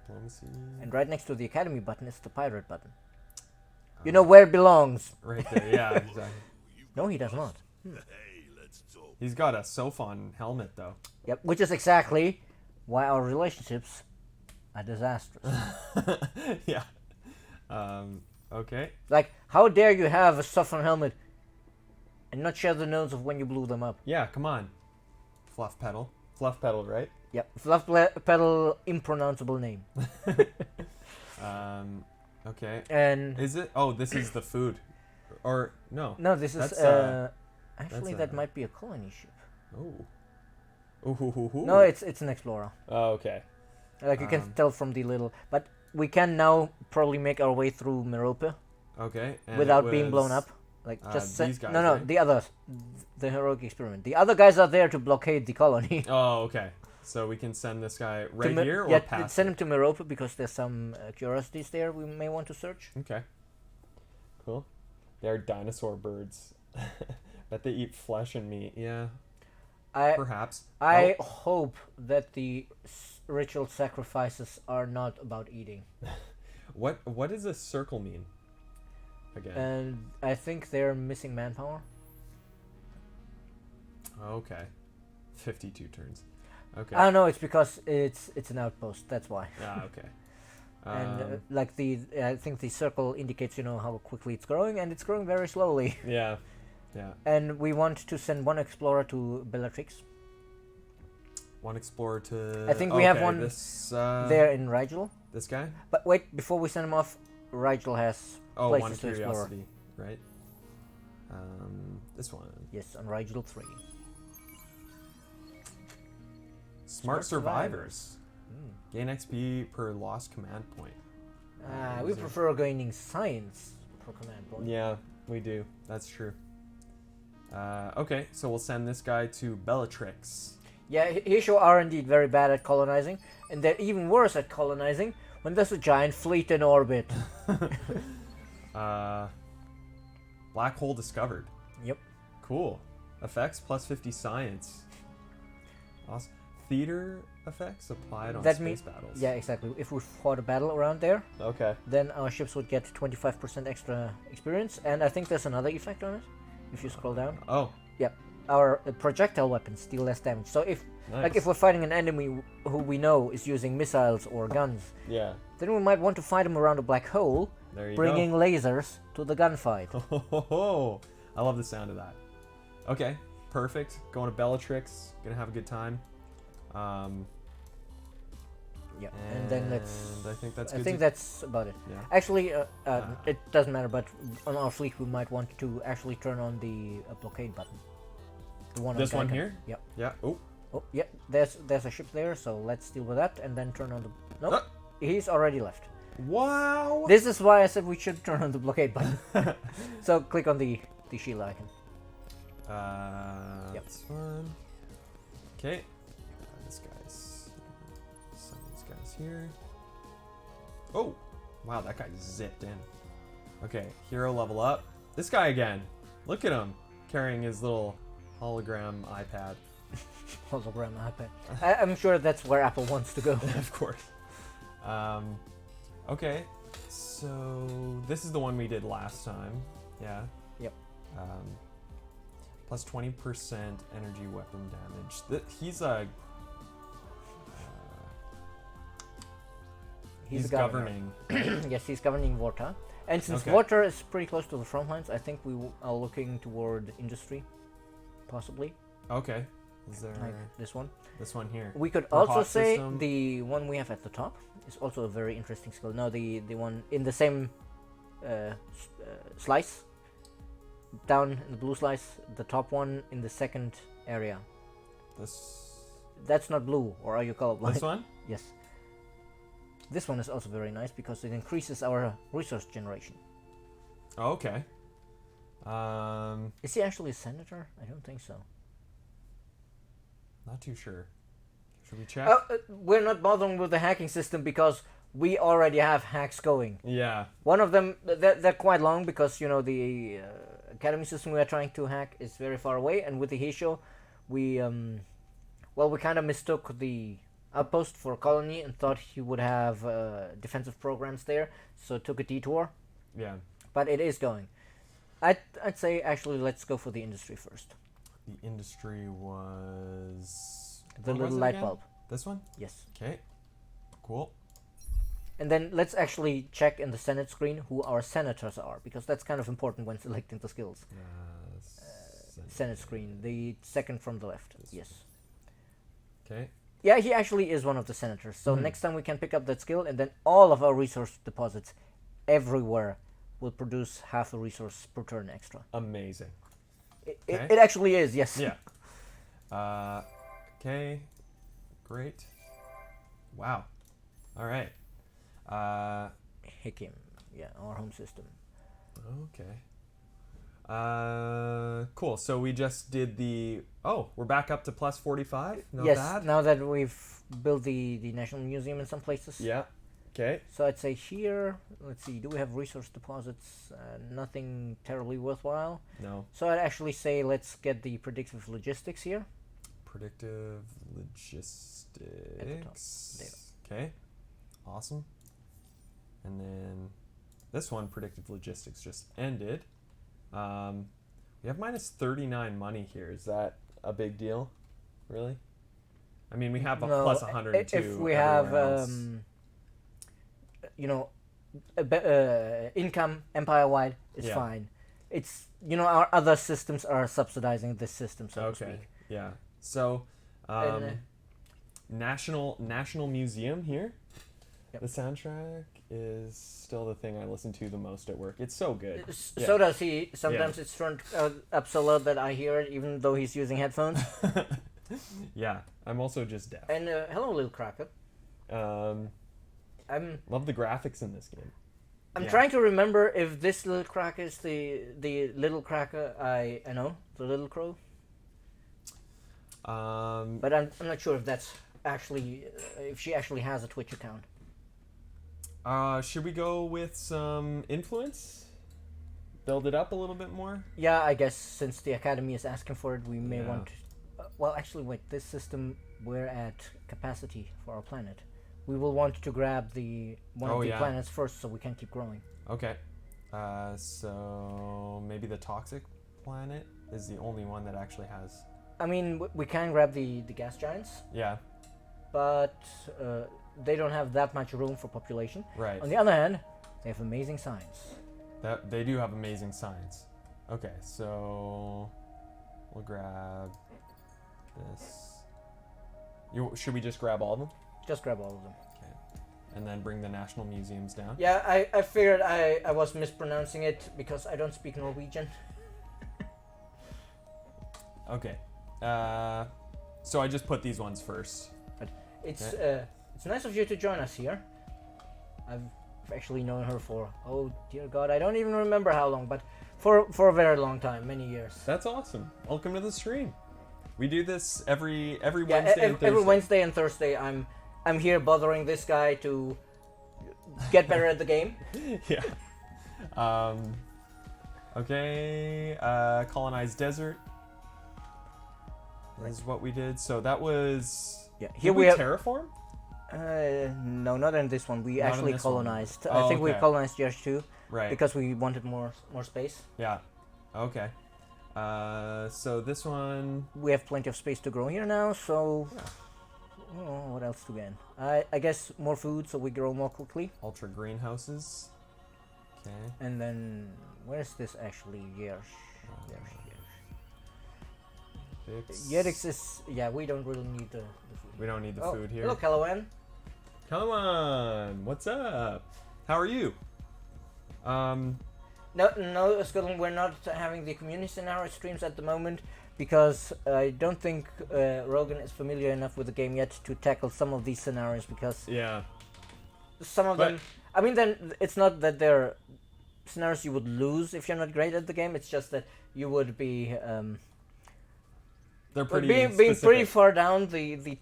Diplomacy. and right next to the academy button is the pirate button. You know where it belongs. Right there. Yeah, exactly. No, he does not. He's got a Sophon helmet though. Yep, which is exactly why our relationships are disastrous. Yeah. Okay. Like, how dare you have a Sophon helmet and not share the notes of when you blew them up? Yeah, come on. Fluff Petal. Fluff Petal, right? Yep, Fluff Petal, impronounceable name. Okay. And Is it? Oh, this is the food. Or no. no, this is That's, actually that's that might be a colony ship. Oh. Ooh. No, it's an explorer. Oh, okay. Like you can tell from the little, but we can now probably make our way through Merope Okay. And without it being blown was- up. Like just these guys, no, right? the others, the heroic experiment. The other guys are there to blockade the colony. Oh, okay. So we can send this guy To right Me- here or yeah, past. send him to Merope because there's some curiosities there we may want to search. Okay. Cool. They're dinosaur birds. Bet they eat flesh and meat. Yeah. Perhaps. I hope that the ritual sacrifices are not about eating. What does a circle mean? Again. And I think they're missing manpower. Okay. 52 turns. Okay. I don't know. It's because it's an outpost. That's why. Ah, okay. And like I think the circle indicates how quickly it's growing, and it's growing very slowly. Yeah. Yeah. And we want to send one explorer to Bellatrix. One explorer to. I think we have one this, there in Rigel. This guy? But wait, before we send him off, Rigel has Oh, one places to explore. curiosity, right? This one. Yes, on Rigel 3. Smart Survivors. survivors. Gain XP per lost command point. We prefer gaining science per command point. Yeah, we do. That's true. Okay, so we'll send this guy to Bellatrix. Yeah, Hisho are indeed very bad at colonizing, and they're even worse at colonizing when there's a giant fleet in orbit. Black hole discovered. Yep. Cool. Effects plus 50 science. Awesome. Theater effects applied on space battles. Yeah, exactly. If we fought a battle around there, Okay. then our ships would get 25% extra experience, and I think there's another effect on it. If you scroll down, Oh, our projectile weapons deal less damage. So if nice. like if we're fighting an enemy who we know is using missiles or guns, Yeah. then we might want to fight him around a black hole, There you bringing lasers to the gunfight. go. I love the sound of that. Okay, perfect. Going to Bellatrix. Gonna have a good time. Yeah, and then let's. I think that's I good. think that's about it. Yeah. Actually, it doesn't matter, but on our fleet we might want to actually turn on the blockade button. The one on This one Gaikan. here? Yep. Yeah. Oh. Oh, yeah. There's a ship there, so let's deal with that and then turn on the. Nope. Ah. He's already left. Wow. This is why I said we should turn on the blockade button. So click on the shield icon. Yep. This one. Okay. This guy's. Some of these guys here. Oh. Wow, that guy zipped in. Okay, hero level up. This guy again. Look at him carrying his little hologram iPad. Hologram iPad. I'm sure that's where Apple wants to go. Of course. Okay, so this is the one we did last time. Yeah. Yep. Plus 20% energy weapon damage. He's a. He's He's a governor. governing. Yes, he's governing water. And since Okay. water is pretty close to the front lines, I think we are looking toward industry, possibly, Okay. Is there like this one. this one here? We could For also hot say system. the one we have at the top is also a very interesting skill. No, the one in the same slice, down in the blue slice, the top one in the second area. This. That's not blue, or are you colorblind? This one? Yes. This one is also very nice because it increases our resource generation. Oh, okay. Is he actually a senator? I don't think so. Not too sure. Should we check? We're not bothering with the hacking system because we already have hacks going. Yeah. One of them, they're quite long because, you know, the academy system we are trying to hack is very far away. And with the Hisho, we kind of mistook the outpost for a colony and thought he would have defensive programs there. So took a detour. Yeah. But it is going. I'd say, actually, let's go for the industry first. The industry was. The what was little it light again? bulb. This one? Yes. Okay. Cool. And then let's actually check in the Senate screen who our senators are, because that's kind of important when selecting the skills. Senate screen, the second from the left. Yes. Okay. Yeah, he actually is one of the senators. So Mhm. next time we can pick up that skill, and then all of our resource deposits everywhere will produce half a resource per turn extra. Amazing. It Okay. actually is, yes. Yeah. Okay. Great. Wow. All right. Hikim, yeah, our home system. Okay. Cool. So we just did the. Oh, we're back up to plus 45. Not yes, bad. now that we've built the National Museum in some places. Yeah. Okay. So I'd say here, let's see, do we have resource deposits? Nothing terribly worthwhile. No. So I'd actually say let's get the predictive logistics here. Predictive logistics. There. Okay. Awesome. And then this one, predictive logistics, just ended. We have minus 39 money here. Is that a big deal? Really? I mean, we have a No, plus 102. if we have, everywhere else. you know, income empire-wide, it's Yeah. fine. It's, you know, our other systems are subsidizing this system, so to Okay. speak. Yeah. So, And, National Museum here. Yep. The soundtrack is still the thing I listen to the most at work. It's so good. Yeah. So does he. Sometimes it's turned up so loud that I hear it, even though he's using headphones. Yeah. I'm also just deaf. And hello, little cracker. I'm Love the graphics in this game. I'm Yeah. trying to remember if this little cracker is the little cracker I know, the Little Crow. Um, But I'm not sure if that's actually if she actually has a Twitch account. should we go with some influence? Build it up a little bit more? Yeah, I guess since the Academy is asking for it, we may Yeah. want. Well, actually, wait. This system, we're at capacity for our planet. We will want to grab the one Oh, of the yeah. planets first, so we can keep growing. Okay. So maybe the toxic planet is the only one that actually has. I mean, we can grab the gas giants, Yeah, but they don't have that much room for population. right. On the other hand, they have amazing science. That they do have amazing science. Okay, so we'll grab this. Should we just grab all of them? Just grab all of them. Okay. And then bring the national museums down? Yeah, I figured I was mispronouncing it because I don't speak Norwegian. Okay. So I just put these ones first. It's nice of you to join us here. I've actually known her for, oh dear God, I don't even remember how long, but for a very long time, many years. That's awesome. Welcome to the stream. We do this every Yeah, Wednesday and Thursday. every Wednesday and Thursday, I'm here bothering this guy to get better at the game. Yeah. Okay. Colonized desert. This is what we did. So that was. Yeah, Did here we we have. terraform? No, not in this one. We Not in actually this one. colonized. Oh, I think we okay. colonized yours too Right. because we wanted more space. Yeah. Okay. So this one. We have plenty of space to grow here now, so Yeah. oh, what else to gain? I guess more food so we grow more quickly. Ultra greenhouses. Okay. And then where's this actually? Yersh. Yerix is we don't really need the food. We don't need the Oh, food here. hello, Calawan. Come on. What's up? How are you? No, Scotland, we're not having the community scenario streams at the moment because I don't think Rogan is familiar enough with the game yet to tackle some of these scenarios because Yeah. some of But- them. I mean, then it's not that they're scenarios you would lose if you're not great at the game. It's just that you would be They're pretty. being specific. pretty far down the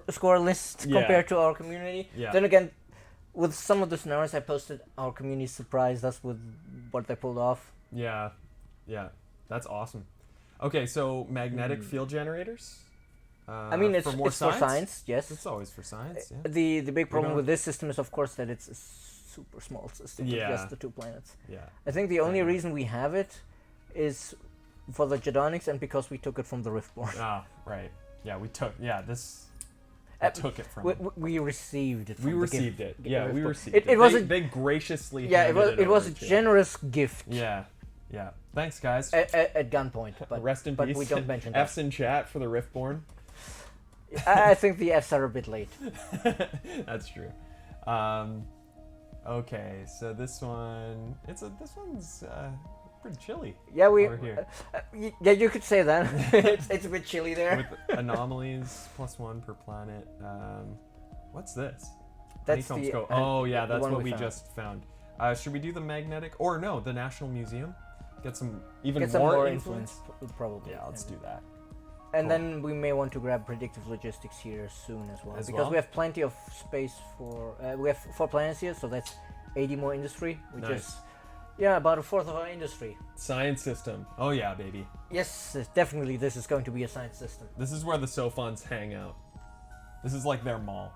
score list Yeah. compared to our community. Yeah. Then again, with some of the scenarios I posted, our community surprised us with what they pulled off. Yeah. Yeah. That's awesome. Okay, so magnetic field generators. I mean, it's for science, yes. It's always for science. Yeah. The big problem don't- with this system is, of course, that it's a super small system with Yeah. just the 2 planets. Yeah. I think the only Yeah. reason we have it is for the Jedonics and because we took it from the Riftborn. Ah, right. Yeah, we took. Yeah, this. Uh, I took it from. We received it. We from the received gift- it. gift Yeah, of we Riftborn. received It it. was They graciously. yeah, handed it was over a to us. generous gift Yeah. Yeah. Thanks, guys. at gunpoint. But Rest in but peace. we don't mention that. F's in chat for the Riftborn. I think the Fs are a bit late. That's true. Okay, so this one. This one's pretty chilly. Yeah, we. Over here. Yeah, you could say that. it's a bit chilly there. With anomalies +1 per planet. What's this? That's Honeycombs the. Cove. Oh yeah, the that's one what we we found. just found. Should we do the magnetic or no, the National Museum? Get some even Get some more, more influence. probably. Yeah, let's do that. And Cool. then we may want to grab predictive logistics here soon as well, As because well? we have plenty of space for. We have 4 planets here, so that's 80 more industry, which Nice. is about a fourth of our industry. Science system. Oh yeah, baby. Yes, definitely, this is going to be a science system. This is where the Sophons hang out. This is like their mall.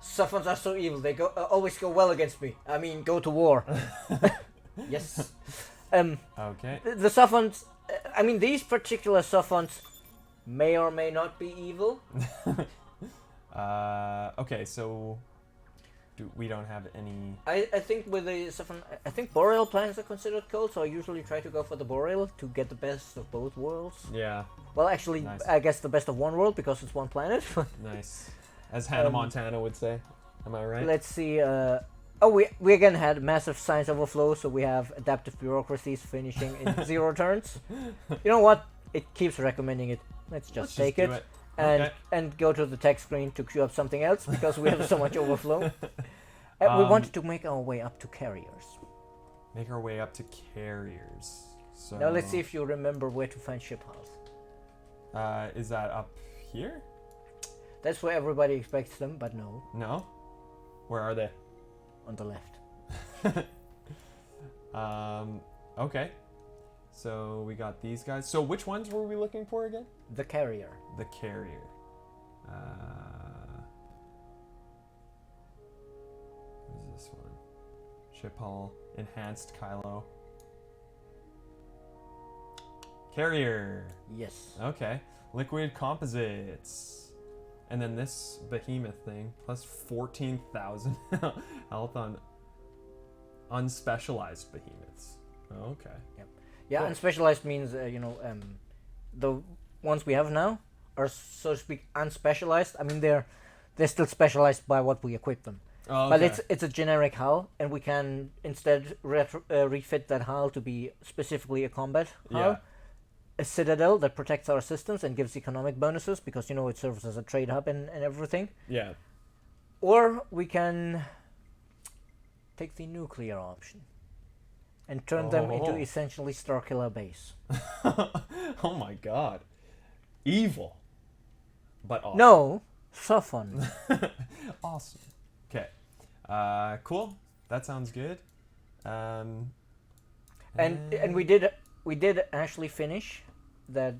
Sophons are so evil; they always go well against me. I mean, go to war. Yes. Okay. The Sophons. I mean, these particular Sophons may or may not be evil. Okay, so we don't have any. I think with the Sophon, I think boreal planets are considered cold, so I usually try to go for the boreal to get the best of both worlds. Yeah, Well, actually, Nice. I guess the best of one world because it's one planet. nice. As Hannah Montana would say. Am I right? Let's see. We again had massive science overflow, so we have adaptive bureaucracies finishing in 0 turns. You know what? It keeps recommending it. Let's just take do it. And Okay. and go to the text screen to queue up something else because we have so much overflow. We wanted to make our way up to carriers. Make our way up to carriers. So Now let's see if you remember where to find ship hulls. Is that up here? That's where everybody expects them, but no, No. Where are they? on the left. Okay. So we got these guys. So which ones were we looking for again? The carrier. The carrier. Who's this one? Ship hull, enhanced Kylo. Carrier. Yes. Okay. Liquid composites. And then this behemoth thing, plus 14,000 health on unspecialized behemoths. Okay. Yeah, Cool. and specialized means the ones we have now are, so to speak, unspecialized. I mean, they're still specialized by what we equip them. Oh, But okay. it's a generic hull, and we can instead refit that hull to be specifically a combat hull. Yeah. A citadel that protects our systems and gives economic bonuses because it serves as a trade hub and everything. Yeah. Or we can take the nuclear option and turn them into Oh. essentially Starkiller base. Oh my god. Evil. But awesome. No, so fun. Awesome. Okay. Cool. That sounds good. And we did actually finish that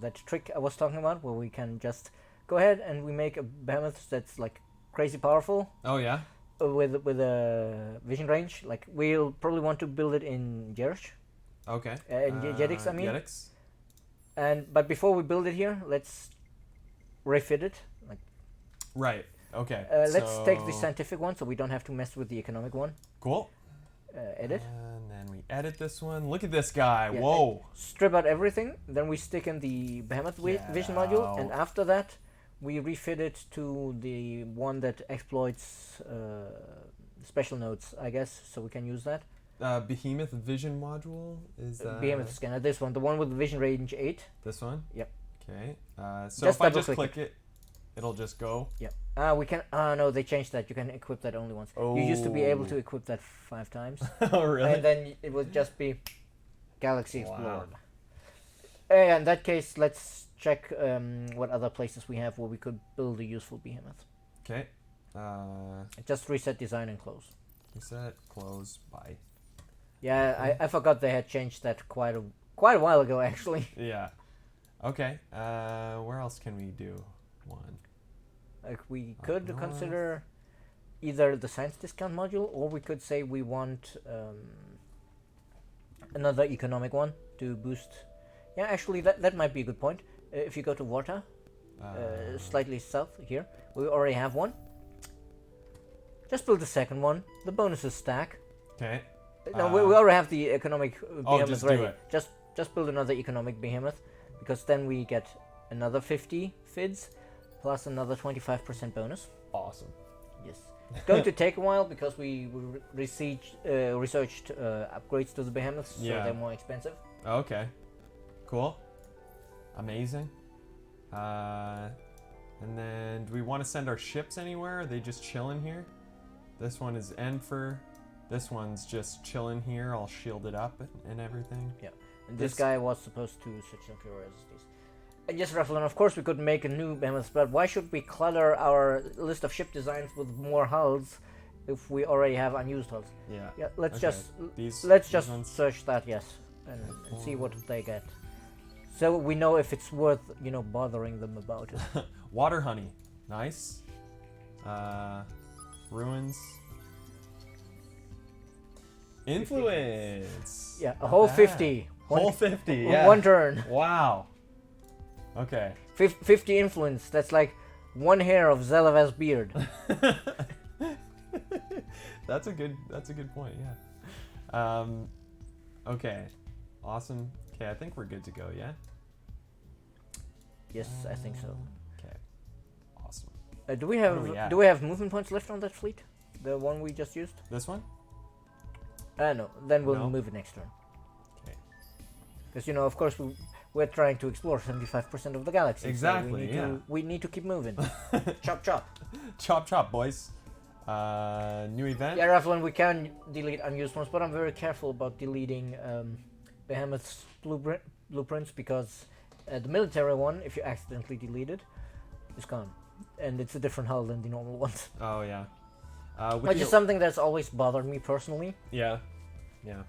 that trick I was talking about, where we can just go ahead and we make a behemoth that's like crazy powerful Oh yeah. with a vision range. Like we'll probably want to build it in Jersh, Okay. in Jedix, I mean. Jedix? But before we build it here, let's refit it. Like Right. Okay. let's take the so- scientific one, so we don't have to mess with the economic one. Cool. Edit. And then we edit this one. Look at this guy. Yeah, Whoa. Strip out everything, then we stick in the behemoth vision module, and Get after that we refit it to the one that exploits special nodes, I guess, so we can use that. Behemoth vision module is that Behemoth scanner, this one, the one with vision range 8. this one? Yep. Okay. So Just if I double just click click it, it'll just go. Yep. We can. No, they changed that. You can equip that only once. You used to be able to Oh. equip that 5 times, Oh really? and then it would just be Galaxy Wow. Explored. In that case, let's check what other places we have where we could build a useful behemoth. Okay. Just reset design and close. Reset, close, bye. Yeah, I forgot they had changed that quite a while ago, actually. Yeah. Okay. Where else can we do one? Like we Up could north. consider either the science discount module, or we could say we want another economic one to boost. Yeah, actually, that might be a good point. If you go to Vorta, slightly south here, we already have one. Just build the second one. The bonuses stack. Okay. No, we already have the economic behemoth just do ready. it. Just build another economic behemoth, because then we get another 50 fids plus another 25% bonus. Awesome. Yes, it's going to take a while because we researched upgrades to the behemoths, so Yeah. they're more expensive. Okay. Cool. Amazing. And then, do we want to send our ships anywhere? Are they just chilling here? This one is Enfer. This one's just chilling here, all shielded up and everything. And this This- guy was supposed to switch some curiosities. And yes, Ruffalo, of course we could make a new behemoth, but why should we clutter our list of ship designs with more hulls if we already have unused hulls? Yeah. Yeah, let's Okay. just These. let's these just ones- search that, yes, and see what they get, so we know if it's worth bothering them about it. Water honey. Nice. Ruins. Influence. Yeah, a Not whole bad. 50. Whole 50. Yeah. One turn. Wow. Okay. 50 influence. That's like one hair of Zelav's beard. That's a good point. Yeah. Okay. Awesome. Okay, I think we're good to go. Yeah. Yes, I think so. Okay. Awesome. Do we What are we at? have movement points left on that fleet? The one we just used? This one. No. Then we'll No. move it next turn. Okay. Because of course we're trying to explore 75% of the galaxy. so Exactly, we need yeah. we need to keep moving. Chop chop. Chop chop, boys. New event. Yeah, Raflin, we can delete unused ones, but I'm very careful about deleting Behemoth's blueprints because the military one, if you accidentally delete it, is gone, and it's a different hull than the normal ones. Oh yeah. Which is something that's always bothered me personally. Yeah, yeah.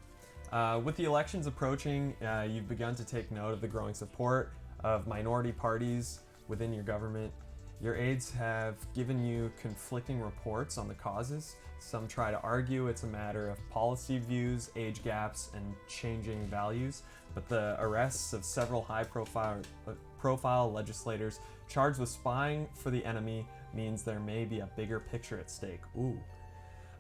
With the elections approaching, you've begun to take note of the growing support of minority parties within your government. Your aides have given you conflicting reports on the causes. Some try to argue it's a matter of policy views, age gaps, and changing values, but the arrests of several high-profile legislators charged with spying for the enemy means there may be a bigger picture at stake. Ooh.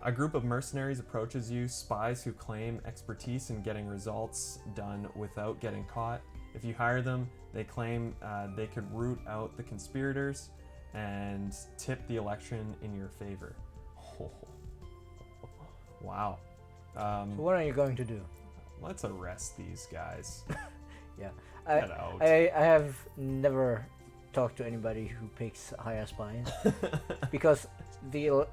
A group of mercenaries approaches you, spies who claim expertise in getting results done without getting caught. If you hire them, they claim they could root out the conspirators and tip the election in your favor. Oh. Wow. So what are you going to do? Let's arrest these guys. Yeah, Get out. I have never talked to anybody who picks hire spies because the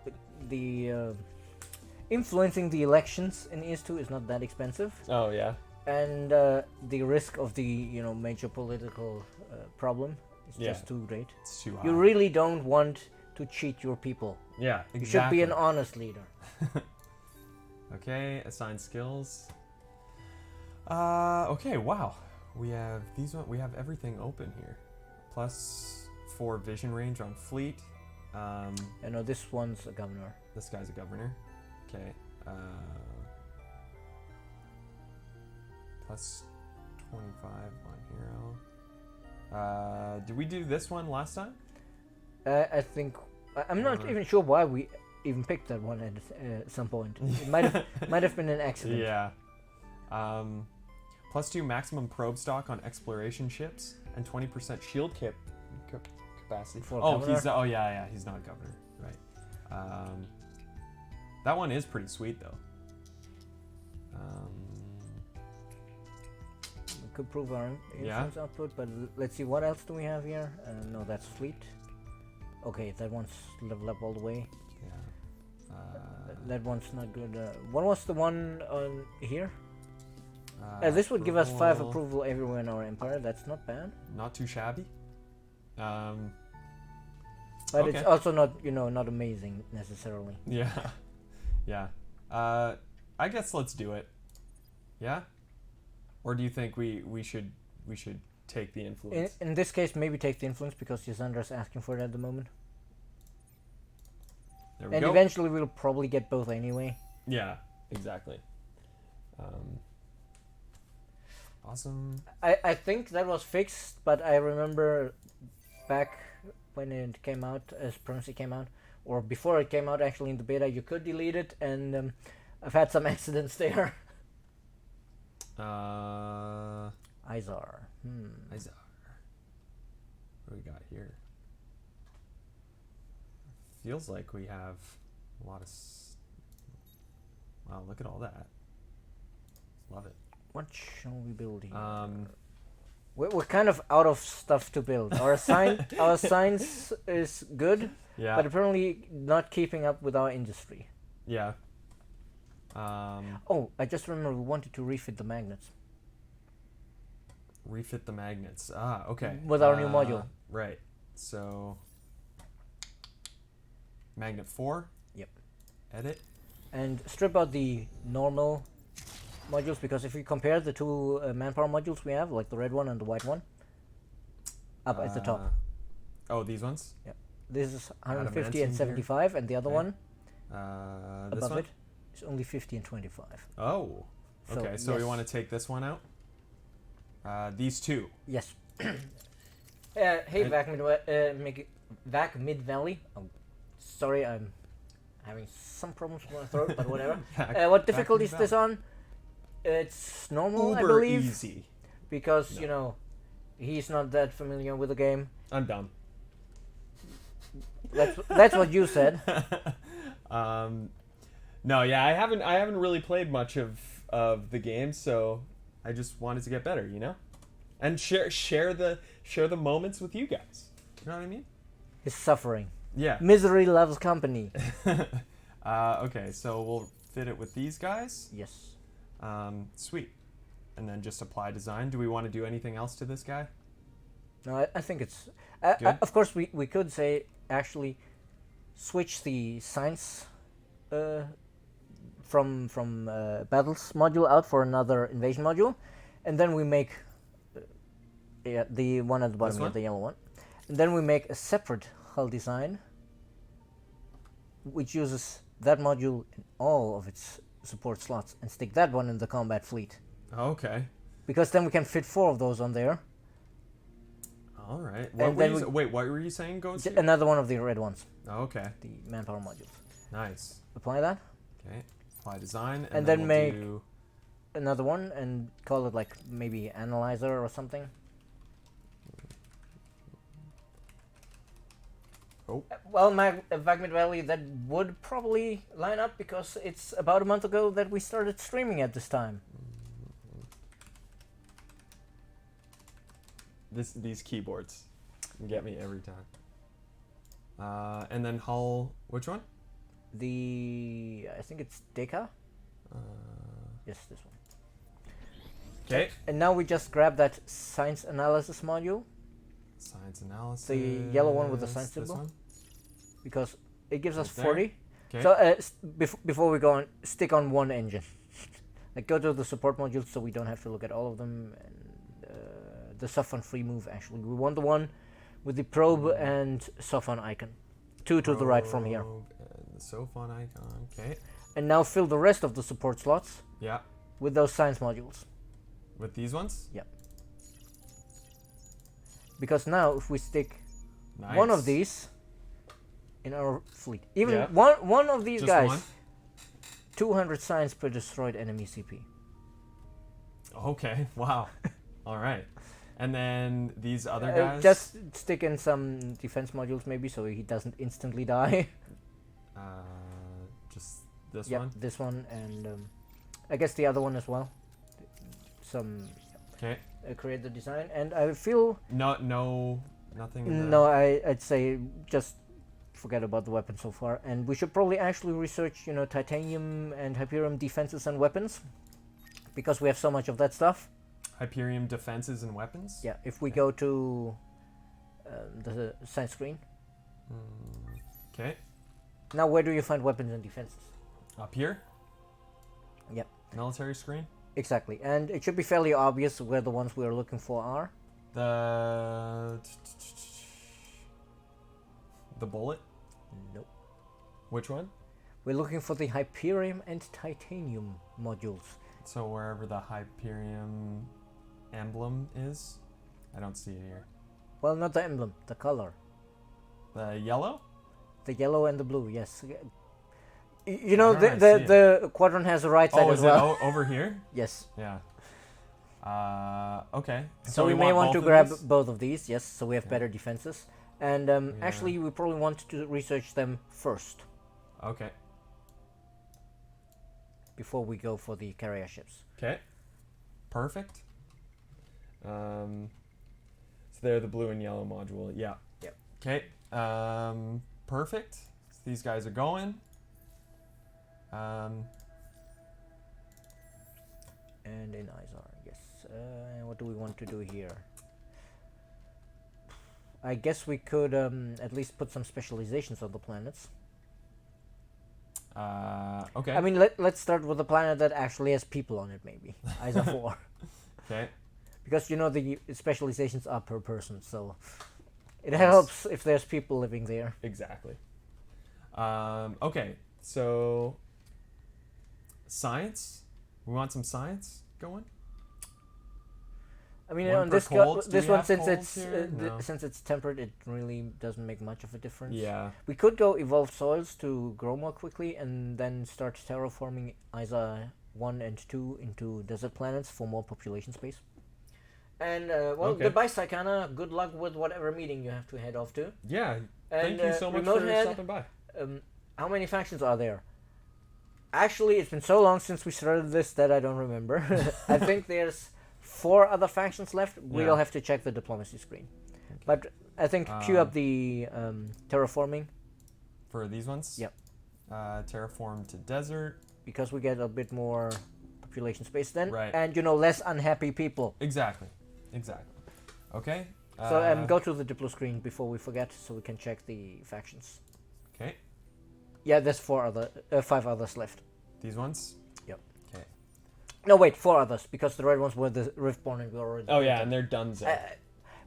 influencing the elections in ES2 is not that expensive, Oh yeah. and the risk of the major political problem is Yeah. just too great. It's too high. You really don't want to cheat your people. Yeah, You exactly. should be an honest leader. Okay, assign skills. Okay, wow. We have we have everything open here. +4 vision range on fleet. I know this one's a governor. This guy's a governor. Okay. +25 on hero. Did we do this one last time? I think I'm not even sure why we even picked that one at some point. It might have been an accident. Yeah. +2 maximum probe stock on exploration ships and 20% shield capacity. For a Oh, governor? yeah, he's not a governor, right? That one is pretty sweet though. We could prove our Yeah. influence output, but let's see what else do we have here. No, that's fleet. Okay, that one's level up all the way. Yeah. That one's not good. What was the one on here? This would give us 5 approval everywhere in our empire. That's not bad. Not too shabby. But Okay. it's also not, not amazing necessarily. Yeah. Yeah. I guess let's do it. Yeah? Or do you think we should take the influence? In this case, maybe take the influence because Ysandra's asking for it at the moment. There we And go. eventually we'll probably get both anyway. Yeah, exactly. Awesome. I think that was fixed, but I remember back when it came out, as Primacy came out, or before it came out actually in the beta, you could delete it, and I've had some accidents there. Izar. Izar. What do we got here? Feels like we have a lot of... Wow, look at all that. Love it. What shall we build here? We're kind of out of stuff to build. Our science is good, Yeah. but apparently not keeping up with our industry. Yeah. Oh, I just remember we wanted to refit the magnets. Refit the magnets. Ah, okay. With our new module. Right. So... Magnet 4. Yep. Edit. And strip out the normal modules, because if you compare the two manpower modules we have, like the red one and the white one, up at the top. Oh, these ones? This is 150 and Adamantium 75, and the other Okay. one This above one? it is only 50 and 25. Oh. So, Okay, so we yes. want to take this one out? These two. Yes. Hey, And- Vac Mid Valley. Oh, sorry, I'm having some problems with my throat, but whatever. What difficulty is this on? It's normal, I Uber believe, easy. because he's not that familiar with the game. I'm dumb. That's what you said. No, yeah, I haven't really played much of the game, so I just wanted to get better, and share the moments with you guys. You know what I mean? He's suffering. Yeah. Misery loves company. Okay, so we'll fit it with these guys. Yes. Sweet. and then just apply design. Do we want to do anything else to this guy? No, I think it's. Good. Of course, we could say actually switch the science from battles module out for another invasion module, and then we make the one at the bottom, This one? the yellow one, and then we make a separate hull design, which uses that module in all of its support slots, and stick that one in the combat fleet, Okay. because then we can fit 4 of those on there. All right. And then Wait, what were you saying goes here? Another one of the red ones, Okay. the manpower modules. Nice. Apply that. Okay. Apply design, And then we'll make- do- Another one and call it like maybe analyzer or something. Oh. Well, Vagmid Valley, that would probably line up because it's about a month ago that we started streaming at this time. These keyboards get me every time. And then hull, which one? I think it's Deka. Uh, Yes, this one. okay. And now we just grab that science analysis module Science analysis. The yellow one with the science this symbol? one? because it gives us Right there. 40. Okay. So before we go on, stick on one engine. Like go to the support modules so we don't have to look at all of them. And the Sophon free move actually. We want the one with the probe and Sophon icon. 2 to the right from here. Probe and the Sophon icon. Okay. And now fill the rest of the support slots Yeah. with those science modules. With these ones? Because now if we stick Nice. one of these in our fleet, even Yeah. one of these Just guys, one? 200 science per destroyed enemy CP. Okay. Wow. All right. And then these other Uh, guys? just stick in some defense modules maybe so he doesn't instantly die. Just this Yep, one? this one and I guess the other one as well. Some Okay. create the design, and I feel Nothing. in the- no, I'd say just forget about the weapon so far, and we should probably actually research, titanium and Hyperium defenses and weapons, because we have so much of that stuff. Hyperium defenses and weapons? Yeah, if we go to the science screen. Okay. Now, where do you find weapons and defenses? Up here? Yep. Military screen? Exactly, and it should be fairly obvious where the ones we are looking for are. The bullet? Nope. Which one? We're looking for the Hyperium and Titanium modules. So wherever the Hyperium emblem is? I don't see it here. Well, not the emblem, the color. The yellow? The yellow and the blue, yes. You know, Where do I see the quadrant has a right side Oh, as is well. it over here? Yes. Yeah. Okay. So we may want to grab these? both of these, yes, so we have Okay. better defenses. And actually, we probably want to research them first, Okay. before we go for the carrier ships. Okay. Perfect. So they're the blue and yellow module. Yeah. Yep. Okay. Perfect. So these guys are going. And in Izar, yes. What do we want to do here? I guess we could at least put some specializations on the planets. Okay. I mean, let's start with a planet that actually has people on it, maybe. Izar 4. Okay. Because, the specializations are per person, so it Yes. helps if there's people living there. Exactly. Okay. So science. We want some science going. I mean, One on per this colds. Do this we one, have since colds it's here? No. since it's tempered, it really doesn't make much of a difference. Yeah. We could go evolve soils to grow more quickly, and then start terraforming Isa 1 and 2 into desert planets for more population space. And Okay. goodbye, Saikana. Good luck with whatever meeting you have to head off to. Yeah. And, Thank you so much Remote for Head, stopping by. How many factions are there? Actually, it's been so long since we started this that I don't remember. I think there's 4 other factions left. We'll Yeah. have to check the diplomacy screen. But I think queue up the terraforming, For these ones? Yep. Terraform to desert. because we get a bit more population space then, Right. and less unhappy people. Exactly. Okay. So go to the Diplo screen before we forget, so we can check the factions. Okay. Yeah, there's 5 others left. These ones. Yep. Okay. No, wait, 4 others, because the red ones were the Riftborn and we already. Oh yeah, and they're done.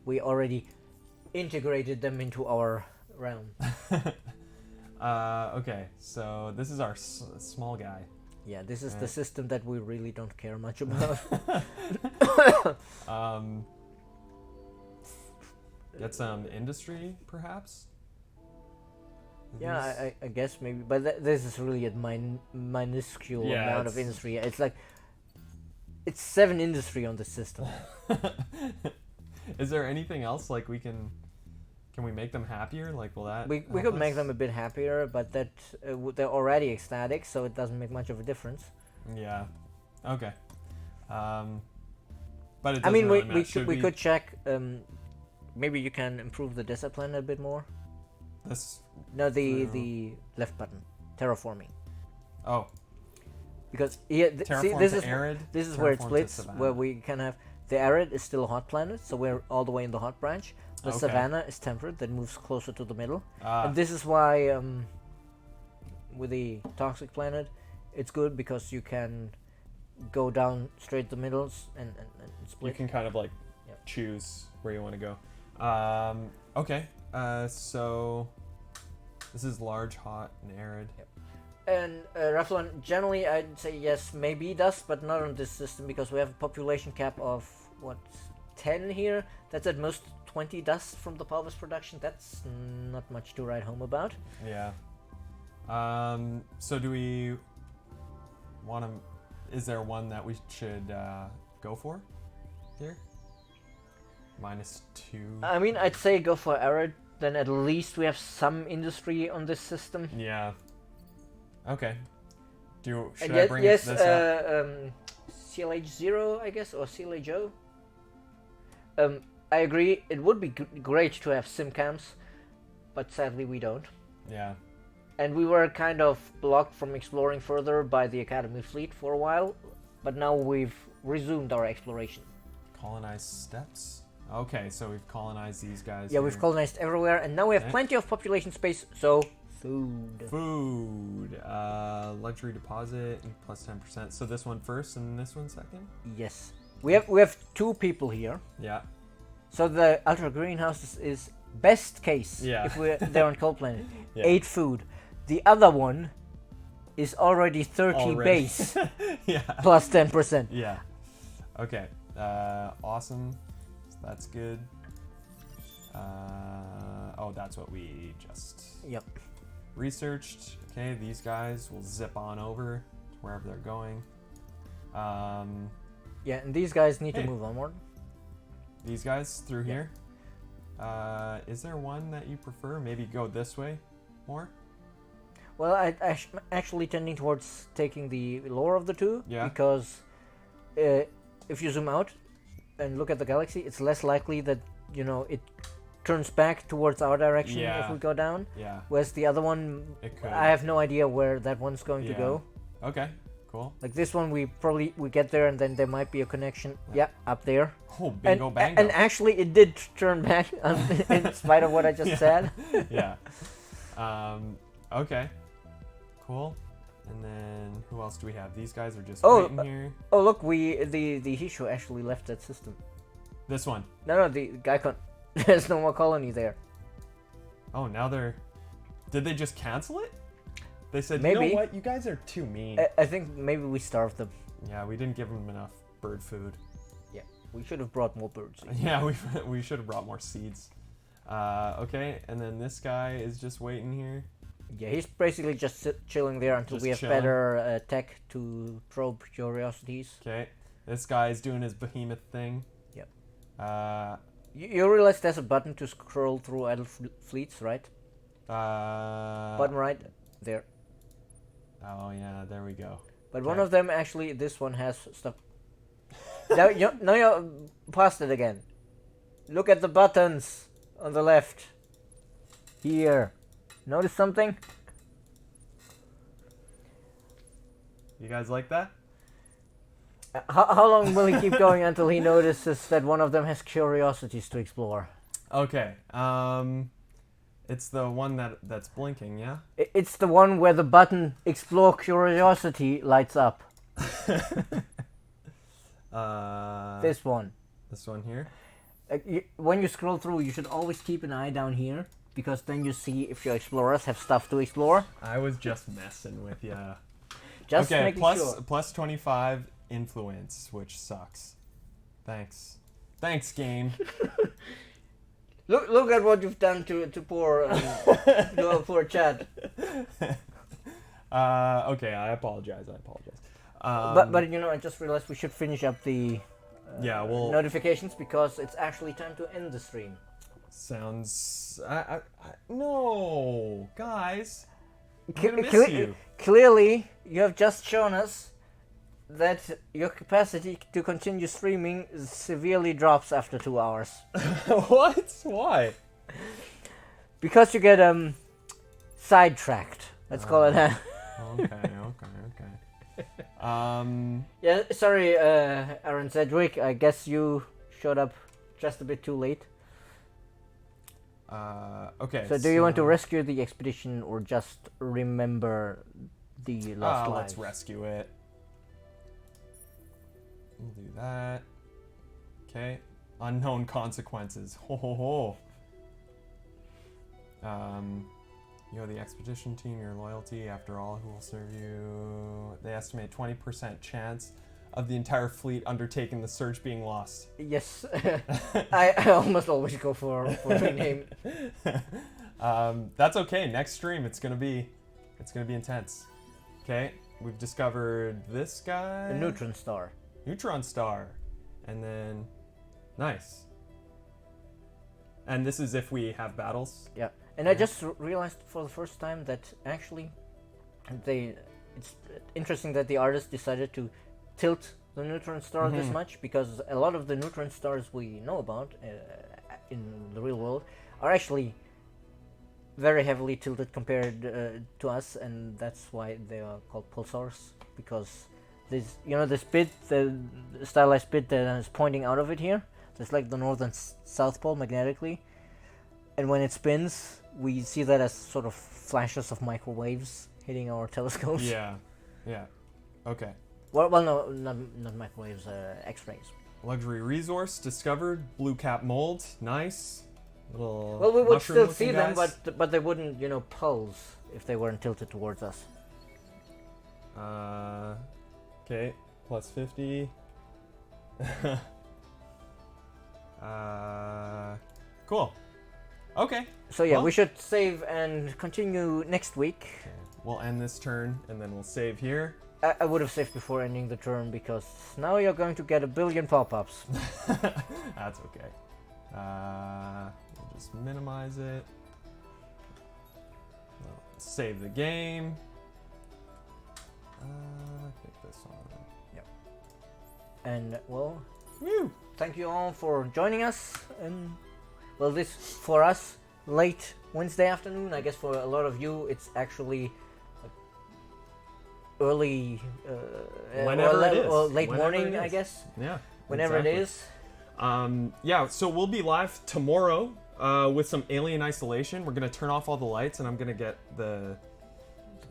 We already integrated them into our realm. Okay, so this is our small guy. Yeah, this is the Right. system that we really don't care much about. Get some industry, perhaps. Yeah, I guess maybe, but this is really a minuscule Yeah, amount of it's- industry. It's like it's 7 industry on the system. Is there anything else like we can we make them happier? Like, will that We help could make us? them a bit happier, but that they're already ecstatic, so it doesn't make much of a difference. Yeah. Okay. But it I mean, doesn't really we matter. could check. Maybe you can improve the desert planet a bit more. This. No, the No. the left button, terraforming, Oh, because here, see, terraform this to is arid. this is where it terraform to splits, savanna. where we can have the arid is still a hot planet, so we're all the way in the hot branch. The Okay. savanna is temperate, that moves closer to the middle, Ah, and this is why with the toxic planet, it's good because you can go down straight the middles and you split. can kind of like Yep. choose where you want to go. Okay. So this is large, hot, and arid. And Rathlon, generally I'd say yes, maybe dust, but not on this system because we have a population cap of 10 here. That's at most 20 dust from the pulvis production. That's not much to write home about. Yeah. So do we want to? Is there one that we should go for here? -2. I mean, I'd say go for arid. Then at least we have some industry on this system. Yeah. Okay. Should And I bring yes, this up? CLH0, I guess, or CLHO. I agree. It would be great to have sim cams, but sadly we don't. Yeah. And we were kind of blocked from exploring further by the Academy fleet for a while, but now we've resumed our exploration. Colonized steppes. Okay, so we've colonized these guys. Yeah, we've here. colonized everywhere, and now we have Okay. plenty of population space, so food. Food. Luxury deposit and plus 10%. So this one first and this one second. Yes. We have 2 people here, Yeah. so the Ultra Greenhouse is best case Yeah. if they're on Cold Planet. Yeah. 8 food. The other one is already 30 Already. base Yeah. plus 10%. Yeah. Okay. Awesome. So that's good. Oh, that's what we just Yep. researched. Okay, these guys will zip on over to wherever they're going. Yeah, and these guys need Hey. to move onward. These guys through Yeah. here. Is there one that you prefer? Maybe go this way more? Well, I'm actually tending towards taking the lower of the 2 Yeah. because if you zoom out and look at the galaxy, it's less likely that it turns back towards our direction if Yeah. we go down. Yeah, Whereas the other one, it could. I have no idea where that one's going to Yeah. go. Okay, cool. Like this one, we get there and then there might be a connection. Yeah, up there. Oh, bingo bango. And actually, it did turn back in spite of what I just Yeah. said. Yeah. Okay. Cool. And then who else do we have? These guys are just Oh, waiting here. Oh look, the Hisho actually left that system. This one. No, the Gaikon. There's no more colony there. Oh, now they're. Did they just cancel it? They said, you Maybe. know what? You guys are too mean. I think maybe we starved them. Yeah, we didn't give them enough bird food. Yeah, we should have brought more birds. Yeah, we should have brought more seeds. Okay, and then this guy is just waiting here. Yeah, he's basically just chilling there until Just we have chilling. better tech to probe curiosities. Okay, this guy's doing his behemoth thing. Yep. You, You realize there's a button to scroll through idle fleets, right? uh. Button right there. Oh yeah, there we go. But one okay. of them actually, this one has stuff. Now you're past it again. Look at the buttons on the left. Here. Notice something? You guys like that? How long will he keep going until he notices that one of them has curiosities to explore? Okay. It's the one that's blinking, yeah? It's the one where the button Explore Curiosity lights up. This one. This one here? When you scroll through, you should always keep an eye down here, because then you see if your explorers have stuff to explore. I was just messing with you. Just okay, making plus, sure. plus 25 influence, which sucks. Thanks. Thanks, game. Look at what you've done to poor poor Chad. Okay, I apologize. But you know, I just realized we should finish up the notifications, because it's actually time to end the stream. Sounds... no, guys. I'm gonna miss you. Clearly, you have just shown us that your capacity to continue streaming severely drops after 2 hours. What? Why? Because you get sidetracked. Let's call it that. Okay. Yeah, sorry, Aaron Sedgwick. I guess you showed up just a bit too late. Okay. So do you want to rescue the expedition or just remember the lost lives? Let's rescue it. We'll do that. Okay. Unknown consequences. Ho ho ho. You owe the expedition team your loyalty. After all, who will serve you? They estimate 20% chance of the entire fleet undertaking the search being lost. Yes. I almost always go for rename. That's okay. Next stream, it's gonna be intense. Okay, we've discovered this guy. The neutron star. Neutron star, and then nice. And this is if we have battles. Yeah, and I just realized for the first time that actually, it's interesting that the artist decided to tilt the neutron star this much, because a lot of the neutron stars we know about in the real world are actually very heavily tilted compared to us, and that's why they are called pulsars, because this, you know, this bit, the stylized bit that is pointing out of it here, that's like the north and south pole magnetically, and when it spins, we see that as sort of flashes of microwaves hitting our telescopes. Yeah. Okay. Well, no, not microwaves, X-rays. Luxury resource discovered. Blue cap mold. Nice. Little. Well, we would still see guys. them, but they wouldn't, you know, pulse if they weren't tilted towards us. Okay. Plus 50. Cool. Okay. So yeah, well, we should save and continue next week. Okay. We'll end this turn and then we'll save here. I would have saved before ending the turn, because now you're going to get a billion pop-ups. That's okay. We'll just minimize it. We'll save the game. Pick this one. Yep. And well, Woo! thank you all for joining us. And well, this for us late Wednesday afternoon. I guess for a lot of you, it's actually early, Whenever it is. or late Whenever morning, it is. I guess. Yeah. Whenever exactly. it is. Yeah, so we'll be live tomorrow with some Alien Isolation. We're gonna turn off all the lights, and I'm gonna get the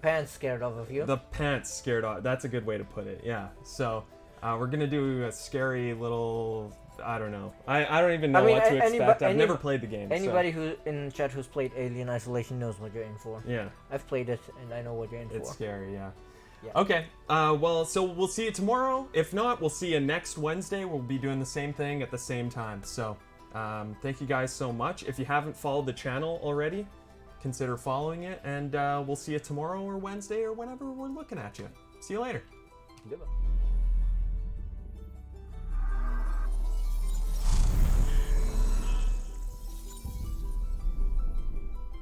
Pants scared off of you. the pants scared off. That's a good way to put it. Yeah. So we're gonna do a scary little. I don't know. I don't even know what to expect. I've never played the game. Anybody who in chat who's played Alien Isolation knows what you're in for. Yeah. I've played it and I know what you're in It's for. scary. Yeah. Yeah. Okay. Well, so we'll see you tomorrow. If not, we'll see you next Wednesday. We'll be doing the same thing at the same time. So, thank you guys so much. If you haven't followed the channel already, consider following it. And we'll see you tomorrow or Wednesday or whenever we're looking at you. See you later. Goodbye.